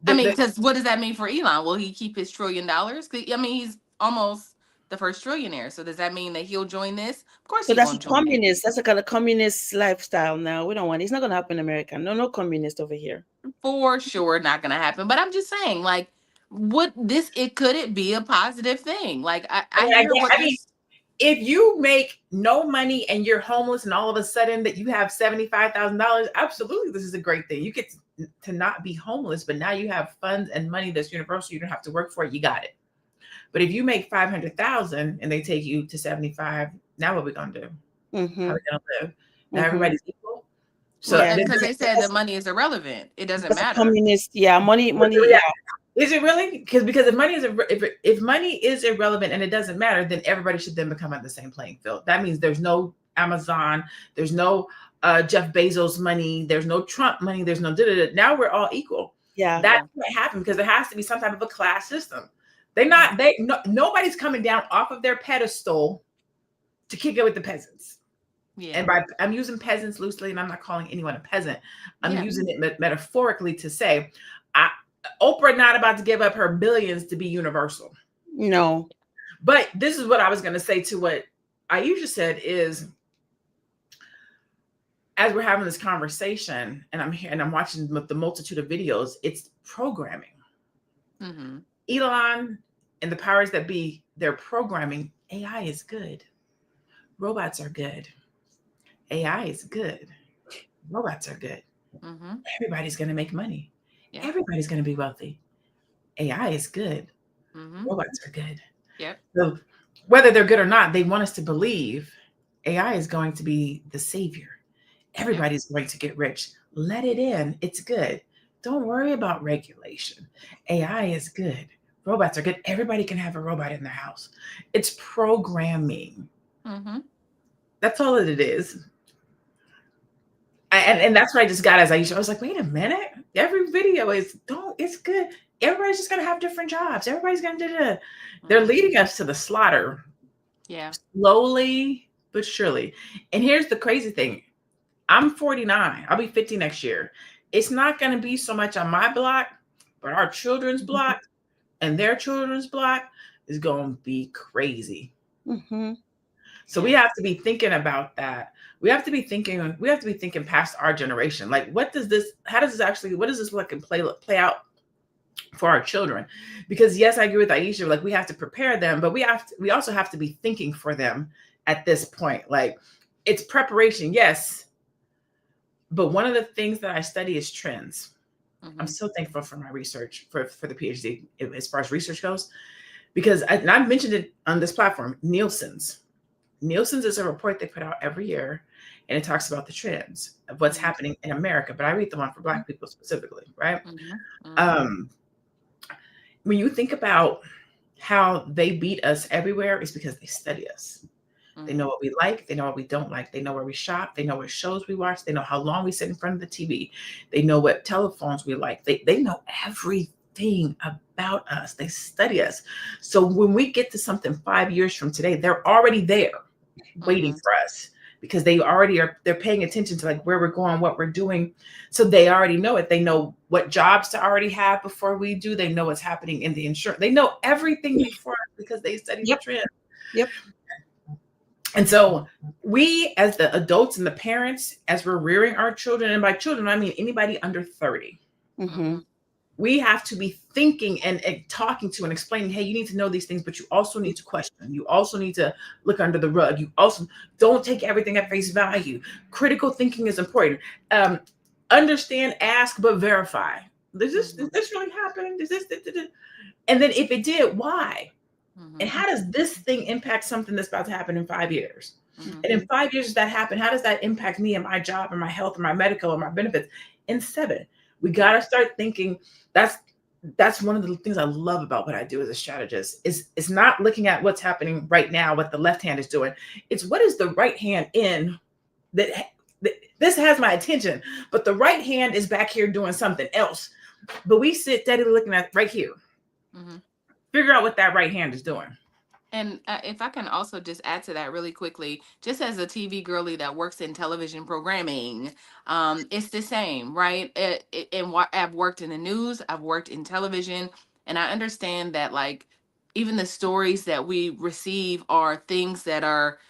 Because what does that mean for Elon? Will he keep his $1 trillion? I mean, he's almost the first trillionaire. So does that mean that he'll join this? Of course. So that's a communist. That's a kind of communist lifestyle. Now we don't want. It's not going to happen in America. No communist over here. For sure, not going to happen. But I'm just saying, like, could it be a positive thing? Like, if you make no money and you're homeless and all of a sudden that you have $75,000, absolutely, this is a great thing. You get to not be homeless, but now you have funds and money that's universal. You don't have to work for it. You got it. But if you make 500,000 and they take you to 75, now what are we gonna do? Mm-hmm. How are we gonna live? Now everybody's equal. So because they said that money is irrelevant, it doesn't matter. Communist, money. Yeah. Is it really? Because if money is irrelevant and it doesn't matter, then everybody should then become on the same playing field. That means there's no Amazon, there's no Jeff Bezos money, there's no Trump money, there's no Now we're all equal. Yeah, that can't happen because there has to be some type of a class system. Nobody's coming down off of their pedestal to kick it with the peasants. Yeah. And I'm using peasants loosely, and I'm not calling anyone a peasant. I'm using it metaphorically to say, Oprah not about to give up her billions to be universal. No. But this is what I was going to say to what Aisha said is, as we're having this conversation, and I'm here and I'm watching the multitude of videos, it's programming. Mm-hmm. Elon and the powers that be, they're programming. AI is good. Robots are good. AI is good. Robots are good. Mm-hmm. Everybody's going to make money. Yeah. Everybody's going to be wealthy. AI is good. Mm-hmm. Robots are good. Yep. So whether they're good or not, they want us to believe AI is going to be the savior. Everybody's going to get rich. Let it in. It's good. Don't worry about regulation. AI is good. Robots are good. Everybody can have a robot in their house. It's programming. Mm-hmm. That's all that it is. And that's what I just got as Aisha. I was like, wait a minute. Every video it's good. Everybody's just going to have different jobs. Everybody's going to do it. They're leading us to the slaughter. Yeah. Slowly but surely. And here's the crazy thing. I'm 49. I'll be 50 next year. It's not going to be so much on my block, but our children's block and their children's block is going to be crazy. Mm-hmm. So we have to be thinking about that. We have to be thinking past our generation. Like, what does this look and play out for our children? Because yes, I agree with Aisha, like we have to prepare them, but we also have to be thinking for them at this point. Like, it's preparation, yes. But one of the things that I study is trends. I'm so thankful for my research for the PhD as far as research goes, because I've mentioned it on this platform, Nielsen's is a report they put out every year, and it talks about the trends of what's happening in America. But I read the one for Black people specifically, right? When you think about how they beat us everywhere, it's because they study us. They know what we like. They know what we don't like. They know where we shop. They know what shows we watch. They know how long we sit in front of the TV. They know what telephones we like. They know everything about us. They study us. So when we get to something 5 years from today, they're already there waiting for us, because they're paying attention to like where we're going, what we're doing. So they already know it. They know what jobs to already have before we do. They know what's happening in the insurance. They know everything before us because they study the trend. Yep. And so we, as the adults and the parents, as we're rearing our children, and by children, I mean anybody under 30, we have to be thinking and talking to and explaining, hey, you need to know these things, but you also need to question. You also need to look under the rug. You also don't take everything at face value. Critical thinking is important. Understand, ask, but verify. Does this really happen? And then if it did, why? And how does this thing impact something that's about to happen in 5 years? And in 5 years, that happen, how does that impact me and my job and my health and my medical and my benefits? In 7, we got to start thinking. That's one of the things I love about what I do as a strategist is not looking at what's happening right now, what the left hand is doing. It's what is the right hand in that this has my attention, but the right hand is back here doing something else. But we sit steadily looking at right here. Figure out what that right hand is doing. And if I can also just add to that really quickly, just as a TV girly that works in television programming, it's the same, right? I've worked in the news, I've worked in television, and I understand that like even the stories that we receive are things that are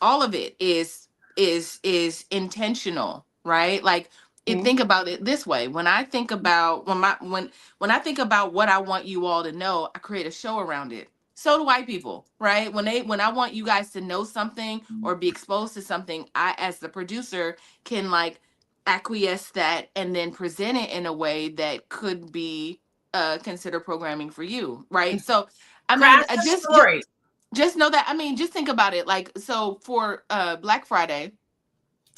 all of it is intentional, right? Like think about it this way. When I think about when I think about what I want you all to know, I create a show around it. So do white people, right? When I want you guys to know something or be exposed to something, I, as the producer, can like acquiesce that and then present it in a way that could be considered programming for you, right? So, I mean, just know that. I mean, just think about it. Like, so for Black Friday,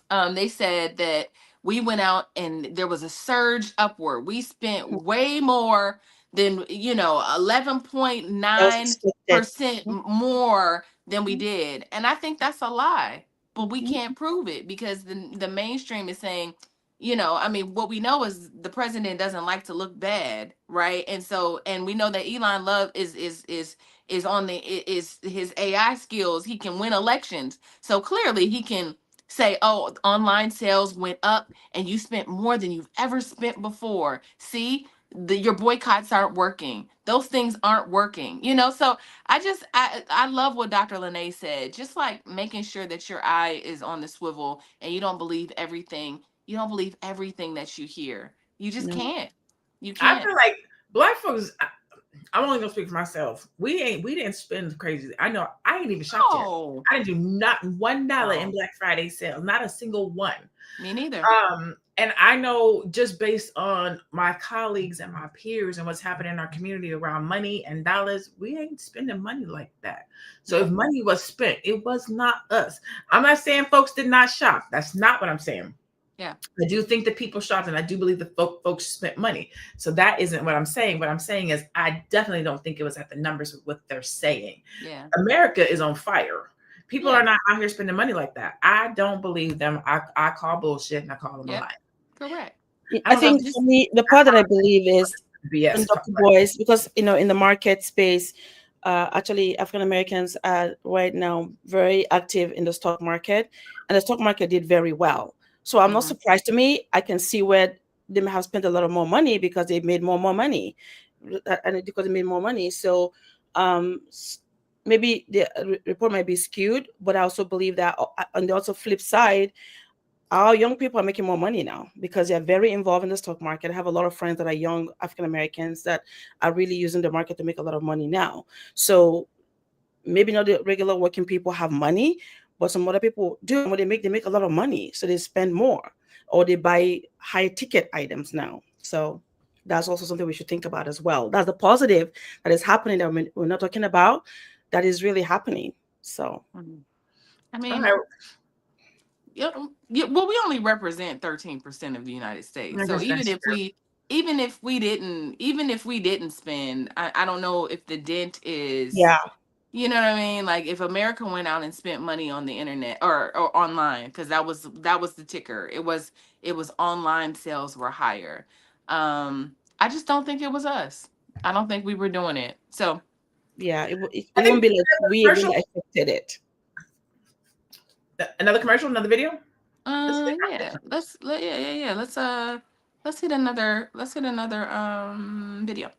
they said that we went out and there was a surge upward. We spent way more than 11.9% more than we did, and I think that's a lie, but we can't prove it because the mainstream is saying, I mean, what we know is the president doesn't like to look bad, right? And so, and we know that Elon Love is on his AI skills. He can win elections, so clearly he can say, oh, online sales went up and you spent more than you've ever spent before. See, your boycotts aren't working. Those things aren't working, So I love what Dr. LaNée said, just like making sure that your eye is on the swivel and you don't believe everything. You don't believe everything that you hear. You just can't. You can't. I feel like Black folks, I'm only gonna speak for myself. We didn't spend crazy. I know I ain't even shopped yet. I didn't do not $1 in Black Friday sales, not a single one. Me neither. And I know just based on my colleagues and my peers and what's happening in our community around money and dollars, we ain't spending money like that. So if money was spent, it was not us. I'm not saying folks did not shop. That's not what I'm saying. Yeah, I do think that people shopped, and I do believe that folks spent money. So that isn't what I'm saying. What I'm saying is I definitely don't think it was at the numbers of what they're saying. Yeah, America is on fire. People are not out here spending money like that. I don't believe them. I call bullshit and I call them a lie. Correct. I think for me, the part that I believe is BS. Dr. Boyce, because in the market space, actually African Americans are right now very active in the stock market, and the stock market did very well. So I'm not surprised. To me, I can see where they may have spent a lot of more money because they made more money, and because they made more money. So maybe the report might be skewed, but I also believe that on the also flip side, our young people are making more money now because they're very involved in the stock market. I have a lot of friends that are young African Americans that are really using the market to make a lot of money now. So maybe not the regular working people have money, but some other people do. And when they make a lot of money, so they spend more or they buy high ticket items now. So that's also something we should think about as well. That's the positive that is happening that we're not talking about, that is really happening. So I mean, yeah, well, we only represent 13% of the United States. So even if we didn't spend, I don't know if the dent is, you know what I mean? Like if America went out and spent money on the internet or online, because that was the ticker. It was online sales were higher. I just don't think it was us. I don't think we were doing it. So yeah, it won't be like we really affected it. Another commercial, another video. Yeah. Let's hit another video.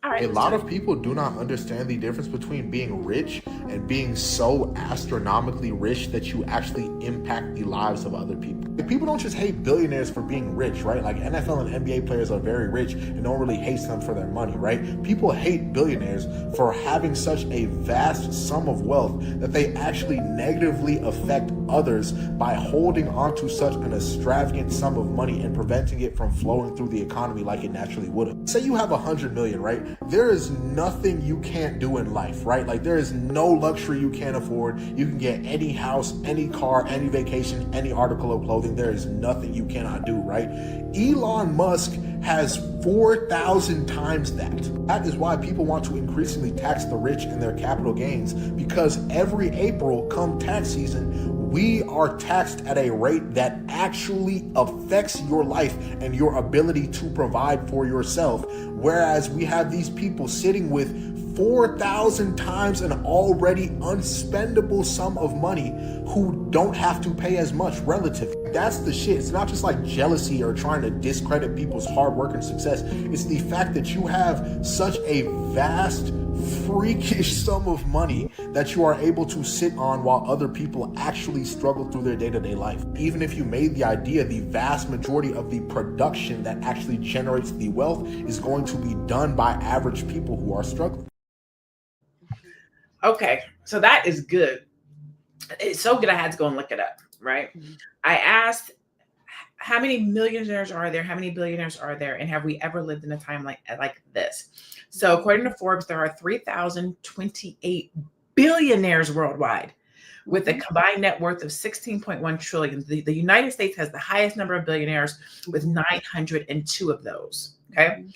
A lot of people do not understand the difference between being rich and being so astronomically rich that you actually impact the lives of other people. People don't just hate billionaires for being rich, right? Like NFL and NBA players are very rich and no one really hates them for their money, right? People hate billionaires for having such a vast sum of wealth that they actually negatively affect others by holding on to such an extravagant sum of money and preventing it from flowing through the economy like it naturally would have. Say you have 100 million, right? There is nothing you can't do in life, right? Like there is no luxury you can't afford. You can get any house, any car, any vacation, any article of clothing. There is nothing you cannot do, right? Elon Musk has 4,000 times that. That is why people want to increasingly tax the rich and their capital gains, because every April come tax season, we are taxed at a rate that actually affects your life and your ability to provide for yourself. Whereas we have these people sitting with 4,000 times an already unspendable sum of money who don't have to pay as much relatively. That's the shit. It's not just like jealousy or trying to discredit people's hard work and success. It's the fact that you have such a vast, freakish sum of money that you are able to sit on while other people actually struggle through their day-to-day life. Even if you made the idea, the vast majority of the production that actually generates the wealth is going to be done by average people who are struggling. Okay, so that is good. It's so good I had to go and look it up, right? I asked, how many millionaires are there? How many billionaires are there? And have we ever lived in a time like this? So according to Forbes, there are 3,028 billionaires worldwide with a combined net worth of 16.1 trillion. The United States has the highest number of billionaires with 902 of those, okay?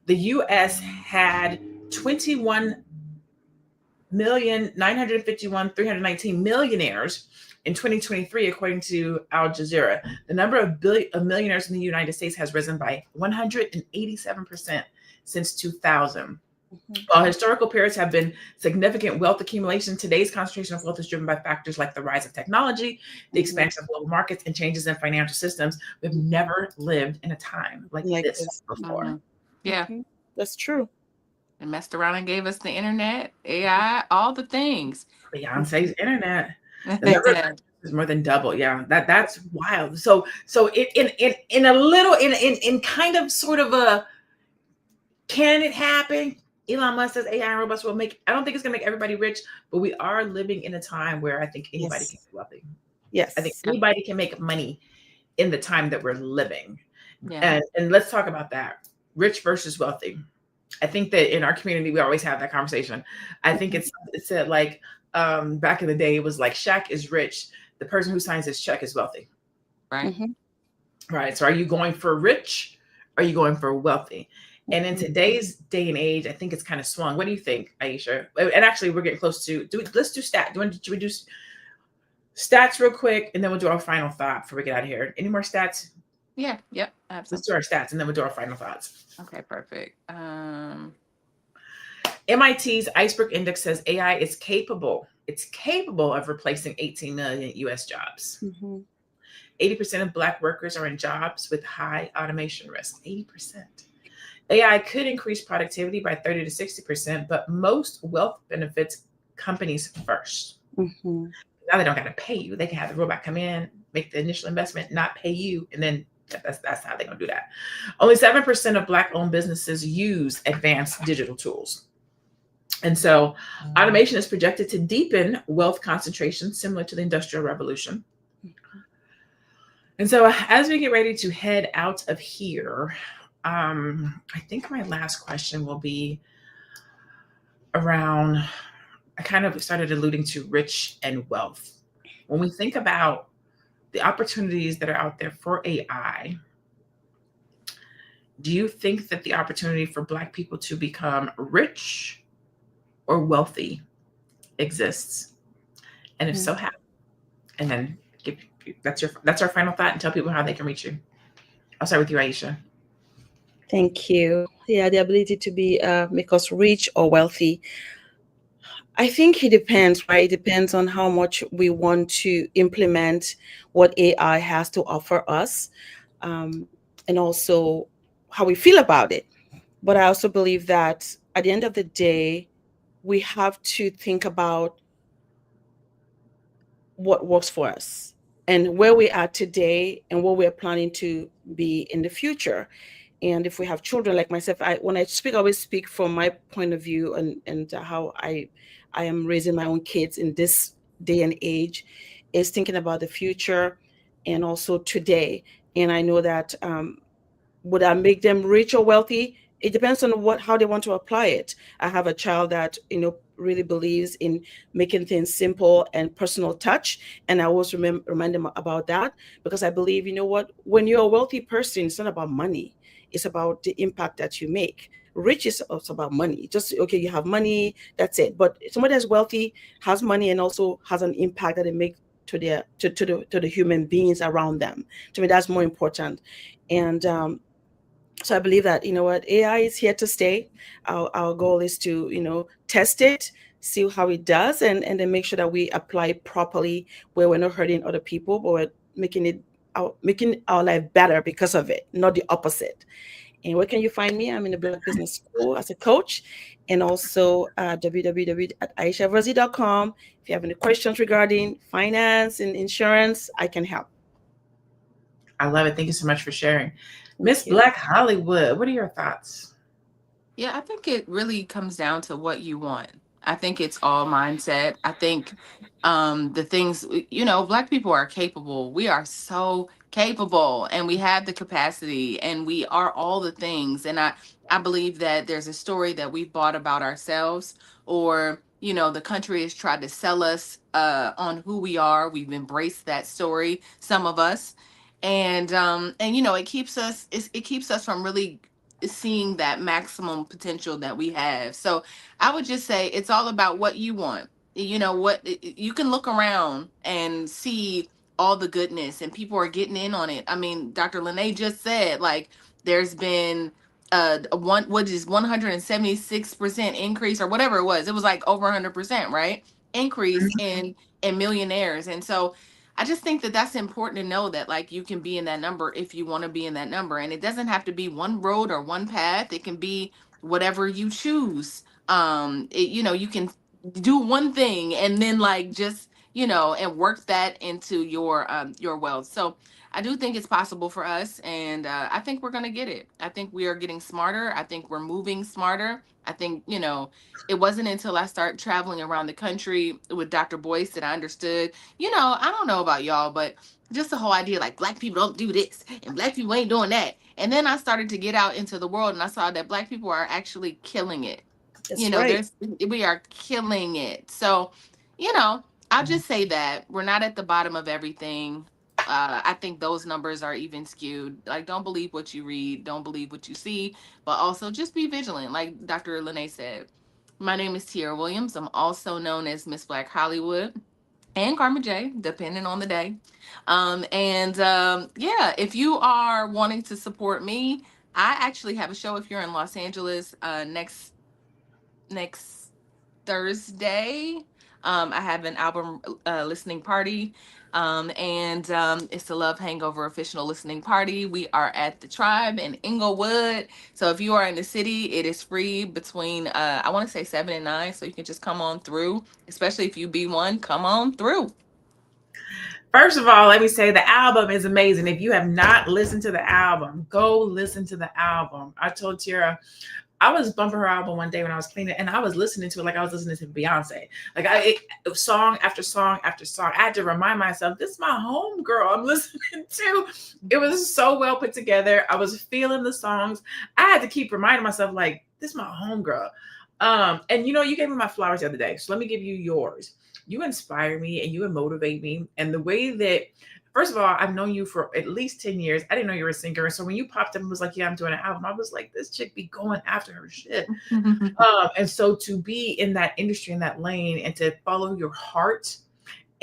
The US had 21,951,319 millionaires in 2023, according to Al Jazeera. The number of millionaires in the United States has risen by 187% since 2000. While historical periods have been significant wealth accumulation, today's concentration of wealth is driven by factors like the rise of technology, the expansion of global markets, and changes in financial systems. We've never lived in a time like this before. Yeah, that's true. And messed around and gave us the internet, AI, all the things. Beyonce's internet. The number is more than double. Yeah, that's wild. So in a little in kind of sort of a, can it happen? Elon Musk says AI and robots will make, I don't think it's gonna make everybody rich, but we are living in a time where I think anybody can be wealthy. Yes. I think anybody can make money in the time that we're living. Yeah. And let's talk about that. Rich versus wealthy. I think that in our community, we always have that conversation. I think it's said like back in the day, it was like Shaq is rich. The person who signs his check is wealthy. Right. Right. So are you going for rich? Or are you going for wealthy? And in today's day and age, I think it's kind of swung. What do you think, Aisha? And actually, we're getting close to, let's do stats. Should we do stats real quick? And then we'll do our final thought before we get out of here. Any more stats? Yeah. Yep. Absolutely. Let's do our stats and then we'll do our final thoughts. Okay, perfect. MIT's Iceberg Index says AI is capable. It's capable of replacing 18 million US jobs. 80% of Black workers are in jobs with high automation risk. 80%. AI could increase productivity by 30 to 60%, but most wealth benefits companies first. Mm-hmm. Now they don't got to pay you. They can have the robot come in, make the initial investment, not pay you, and then that's how they're gonna do that. Only 7% of Black-owned businesses use advanced digital tools. And so automation is projected to deepen wealth concentration, similar to the Industrial Revolution. And so as we get ready to head out of here, I think my last question will be around, I kind of started alluding to rich and wealth. When we think about the opportunities that are out there for AI, do you think that the opportunity for Black people to become rich or wealthy exists? And if so, how? And then that's our final thought, and tell people how they can reach you. I'll start with you, Aisha. Thank you. Yeah, the ability to be make us rich or wealthy. I think it depends, right? It depends on how much we want to implement what AI has to offer us, and also how we feel about it. But I also believe that at the end of the day, we have to think about what works for us and where we are today and what we're planning to be in the future. And if we have children like myself, when I speak, I always speak from my point of view and how I am raising my own kids in this day and age, is thinking about the future and also today. And I know that would I make them rich or wealthy? It depends on how they want to apply it. I have a child that really believes in making things simple and personal touch, and I always remind them about that, because I believe, when you're a wealthy person, it's not about money. It's about the impact that you make. Rich is also about money. Just okay, you have money, that's it. But somebody that's wealthy has money and also has an impact that they make to the human beings around them. To me, that's more important. And so I believe that, AI is here to stay. Our goal is to, test it, see how it does, and then make sure that we apply it properly, where we're not hurting other people, but we're making our life better because of it, not the opposite. And where can you find me? I'm in the Black Business School as a coach, and also www.aishaverzi.com. If you have any questions regarding finance and insurance, I can help. I love it. Thank you so much for sharing. Miss Black Hollywood, what are your thoughts? Yeah, I think it really comes down to what you want. I think it's all mindset. I think the things, Black people are capable. We are so capable, and we have the capacity, and we are all the things. And I believe that there's a story that we've bought about ourselves, or the country has tried to sell us on who we are. We've embraced that story, some of us, and it keeps us from really seeing that maximum potential that we have. So I would just say it's all about what you want. What you can look around and see all the goodness, and people are getting in on it. I mean, Dr. LaNée just said, like, there's been what is 176% increase, or whatever it was. It was like over 100%, right? Increase in millionaires. And so I just think that that's important to know, that like you can be in that number if you want to be in that number, and it doesn't have to be one road or one path. It can be whatever you choose. You can do one thing and then like just and work that into your wealth. So I do think it's possible for us, and I think we're gonna get it. I think we are getting smarter. I think we're moving smarter. I think it wasn't until I started traveling around the country with Dr. Boyce that I understood. I don't know about y'all, but just the whole idea, like, Black people don't do this and Black people ain't doing that. And then I started to get out into the world, and I saw that Black people are actually killing it. That's right. We are killing it. So, I'll just say that we're not at the bottom of everything. I think those numbers are even skewed. Like, don't believe what you read, don't believe what you see, but also just be vigilant, like Dr. LaNée said. My name is Tiara Williams. I'm also known as Miss Black Hollywood and Karma J, depending on the day. Yeah, if you are wanting to support me, I actually have a show if you're in Los Angeles next Thursday. I have an album listening party. It's the Love Hangover official listening party. We are at the Tribe in Inglewood. So if you are in the city, it is free between I want to say 7 and 9. So you can just come on through, especially if you be one, come on through. First of all, let me say the album is amazing. If you have not listened to the album, go listen to the album. I told Tara, I was bumping her album one day when I was cleaning, and I was listening to it like I was listening to Beyonce. Like song after song after song. I had to remind myself, this is my home girl I'm listening to. It was so well put together. I was feeling the songs. I had to keep reminding myself, like, this is my home girl. And you gave me my flowers the other day, so let me give you yours. You inspire me and you motivate me. And the way that, first of all, I've known you for at least 10 years. I didn't know you were a singer. So when you popped up and was like, yeah, I'm doing an album, I was like, this chick be going after her shit. And so to be in that industry, in that lane, and to follow your heart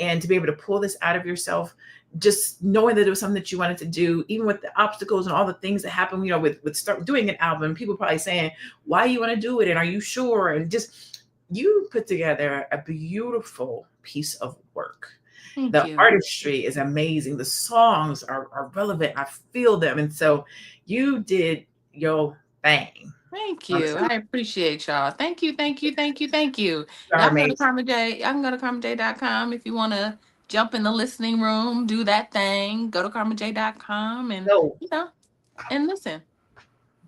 and to be able to pull this out of yourself, just knowing that it was something that you wanted to do, even with the obstacles and all the things that happen, with start doing an album, people probably saying, why you want to do it? And are you sure? And just, you put together a beautiful piece of work. Thank The you. artistry is amazing. The songs are relevant. I feel them. And so you did your thing. Thank you. I appreciate y'all. Thank you. Y'all can go to Karma J. Y'all can go to karmaj.com if you want to jump in the listening room, do that thing. Go to karmaj.com and and listen.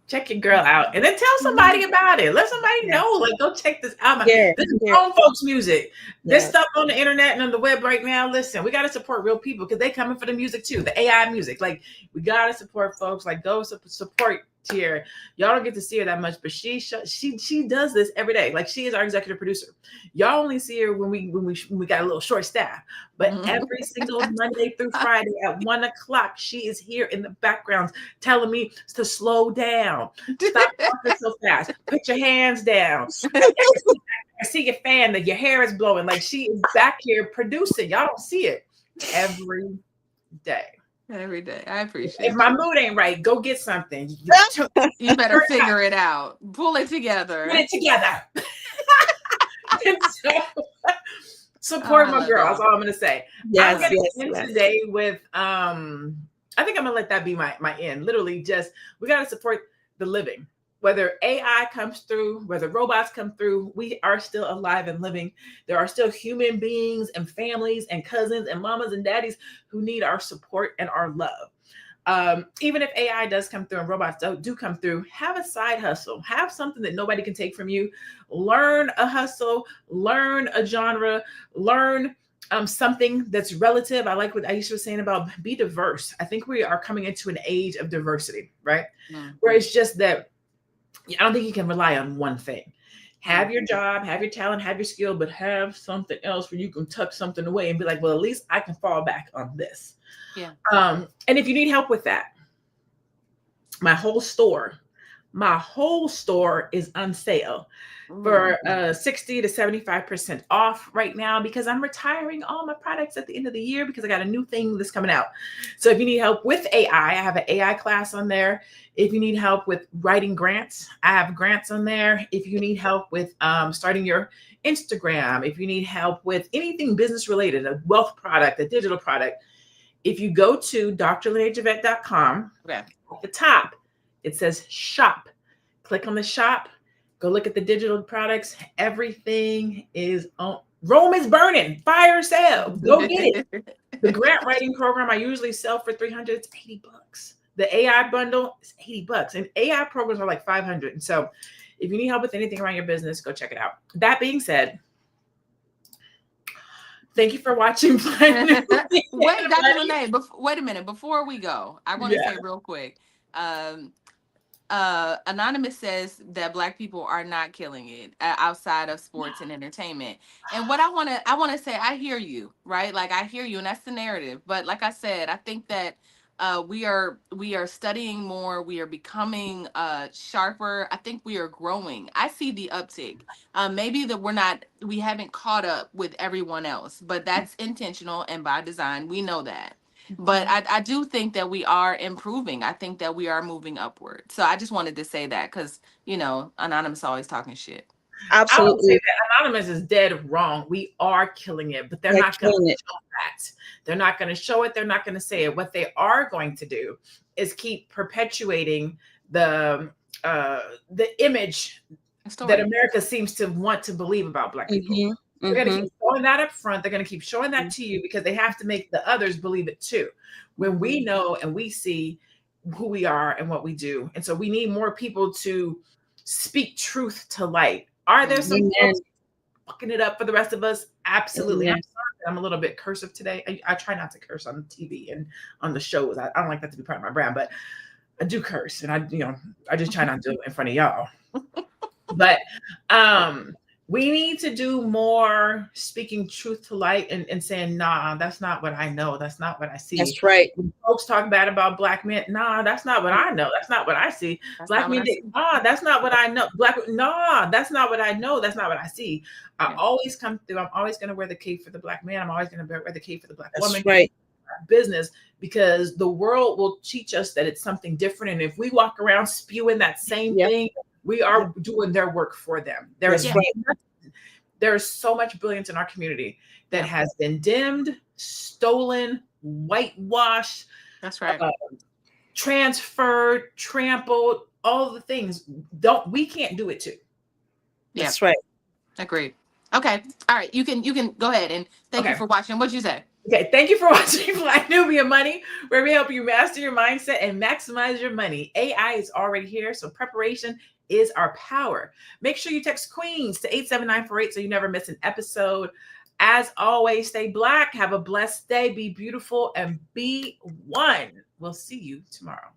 Check your girl out, and then tell somebody about it. Let somebody know. Like, go check this out. This is grown folks music. This stuff on the internet and on the web right now. Listen, we got to support real people because they coming for the music too, the AI music. Like, we got to support folks. Like, go support Tier. Y'all don't get to see her that much, but she does this every day. Like, she is our executive producer. Y'all only see her when we got a little short staff, but every single Monday through Friday at 1:00, she is here in the background telling me to slow down, stop talking so fast, put your hands down. I see your fan, that your hair is blowing. Like, she is back here producing. Y'all don't see it every day. Every day. I appreciate it. If my mood ain't right, go get something. You better figure it out. Pull it together. Support my girl. That's all I'm gonna say. Yes, I'm gonna end today with I think I'm gonna let that be my end. Literally, just we gotta support the living. Whether AI comes through, whether robots come through, we are still alive and living. There are still human beings and families and cousins and mamas and daddies who need our support and our love. Even if AI does come through and robots do come through, have a side hustle. Have something that nobody can take from you. Learn a hustle, learn a genre, learn something that's relative. I like what Aisha was saying about be diverse. I think we are coming into an age of diversity, right? Where it's just that I don't think you can rely on one thing. Have your job, have your talent, have your skill, but have something else where you can tuck something away and be like, well, at least I can fall back on this. Yeah. And if you need help with that, my whole store is on sale for 60 to 75% off right now because I'm retiring all my products at the end of the year because I got a new thing that's coming out. So if you need help with AI, I have an AI class on there. If you need help with writing grants, I have grants on there. If you need help with starting your Instagram, if you need help with anything business related, a wealth product, a digital product, if you go to drlanejavet.com, at the top, it says shop. Click on the shop. Go look at the digital products. Everything is on. Rome is burning. Fire sale. Go get it. The grant writing program I usually sell for $300. It's $80. The AI bundle is $80, and AI programs are like $500. And so, if you need help with anything around your business, go check it out. That being said, thank you for watching. Wait, Dr. LaNée, wait a minute. Before we go, I want to say real quick. Anonymous says that Black people are not killing it outside of sports and entertainment. And what I want to say, I hear you, right? Like, I hear you, and that's the narrative. But like I said, I think that we are studying more. We are becoming sharper. I think we are growing. I see the uptick. Maybe that we haven't caught up with everyone else, but that's intentional and by design. We know that. But I do think that we are improving. I think that we are moving upward. So I just wanted to say that because, Anonymous always talking shit. I would say Absolutely. that Anonymous is dead wrong. We are killing it, but they're They're not going killing to it. show that. They're not going to show it. They're not going to say it. What they are going to do is keep perpetuating the image that America seems to want to believe about Black people. They're going to keep showing that up front. They're going to keep showing that to you because they have to make the others believe it too. When we know and we see who we are and what we do. And so we need more people to speak truth to light. Are there some folks fucking it up for the rest of us? Absolutely. I'm sorry, I'm a little bit cursive today. I try not to curse on TV and on the shows. I don't like that to be part of my brand, but I do curse, and I just try not to do it in front of y'all. But we need to do more speaking truth to light and saying, nah, that's not what I know. That's not what I see. That's right. When folks talk bad about Black men, nah, that's not what I know. That's not what I see. Black men, nah, that's not what I know. Nah, that's not what I know. That's not what I see. I always come through. I'm always going to wear the cape for the Black man. I'm always going to wear the cape for the Black woman. That's right. Business, because the world will teach us that it's something different. And if we walk around spewing that same thing, we are doing their work for them. There's so much brilliance in our community that has been dimmed, stolen, whitewashed. That's right. Transferred, trampled, all the things. We can't do it too. That's right. Agreed. Okay. All right. You can go ahead, and thank you for watching. What'd you say? Okay, thank you for watching Fly Nubian Money, where we help you master your mindset and maximize your money. AI is already here, so preparation is our power. Make sure you text Queens to 87948 so you never miss an episode. As always, stay Black, have a blessed day, be beautiful, and be one. We'll see you tomorrow.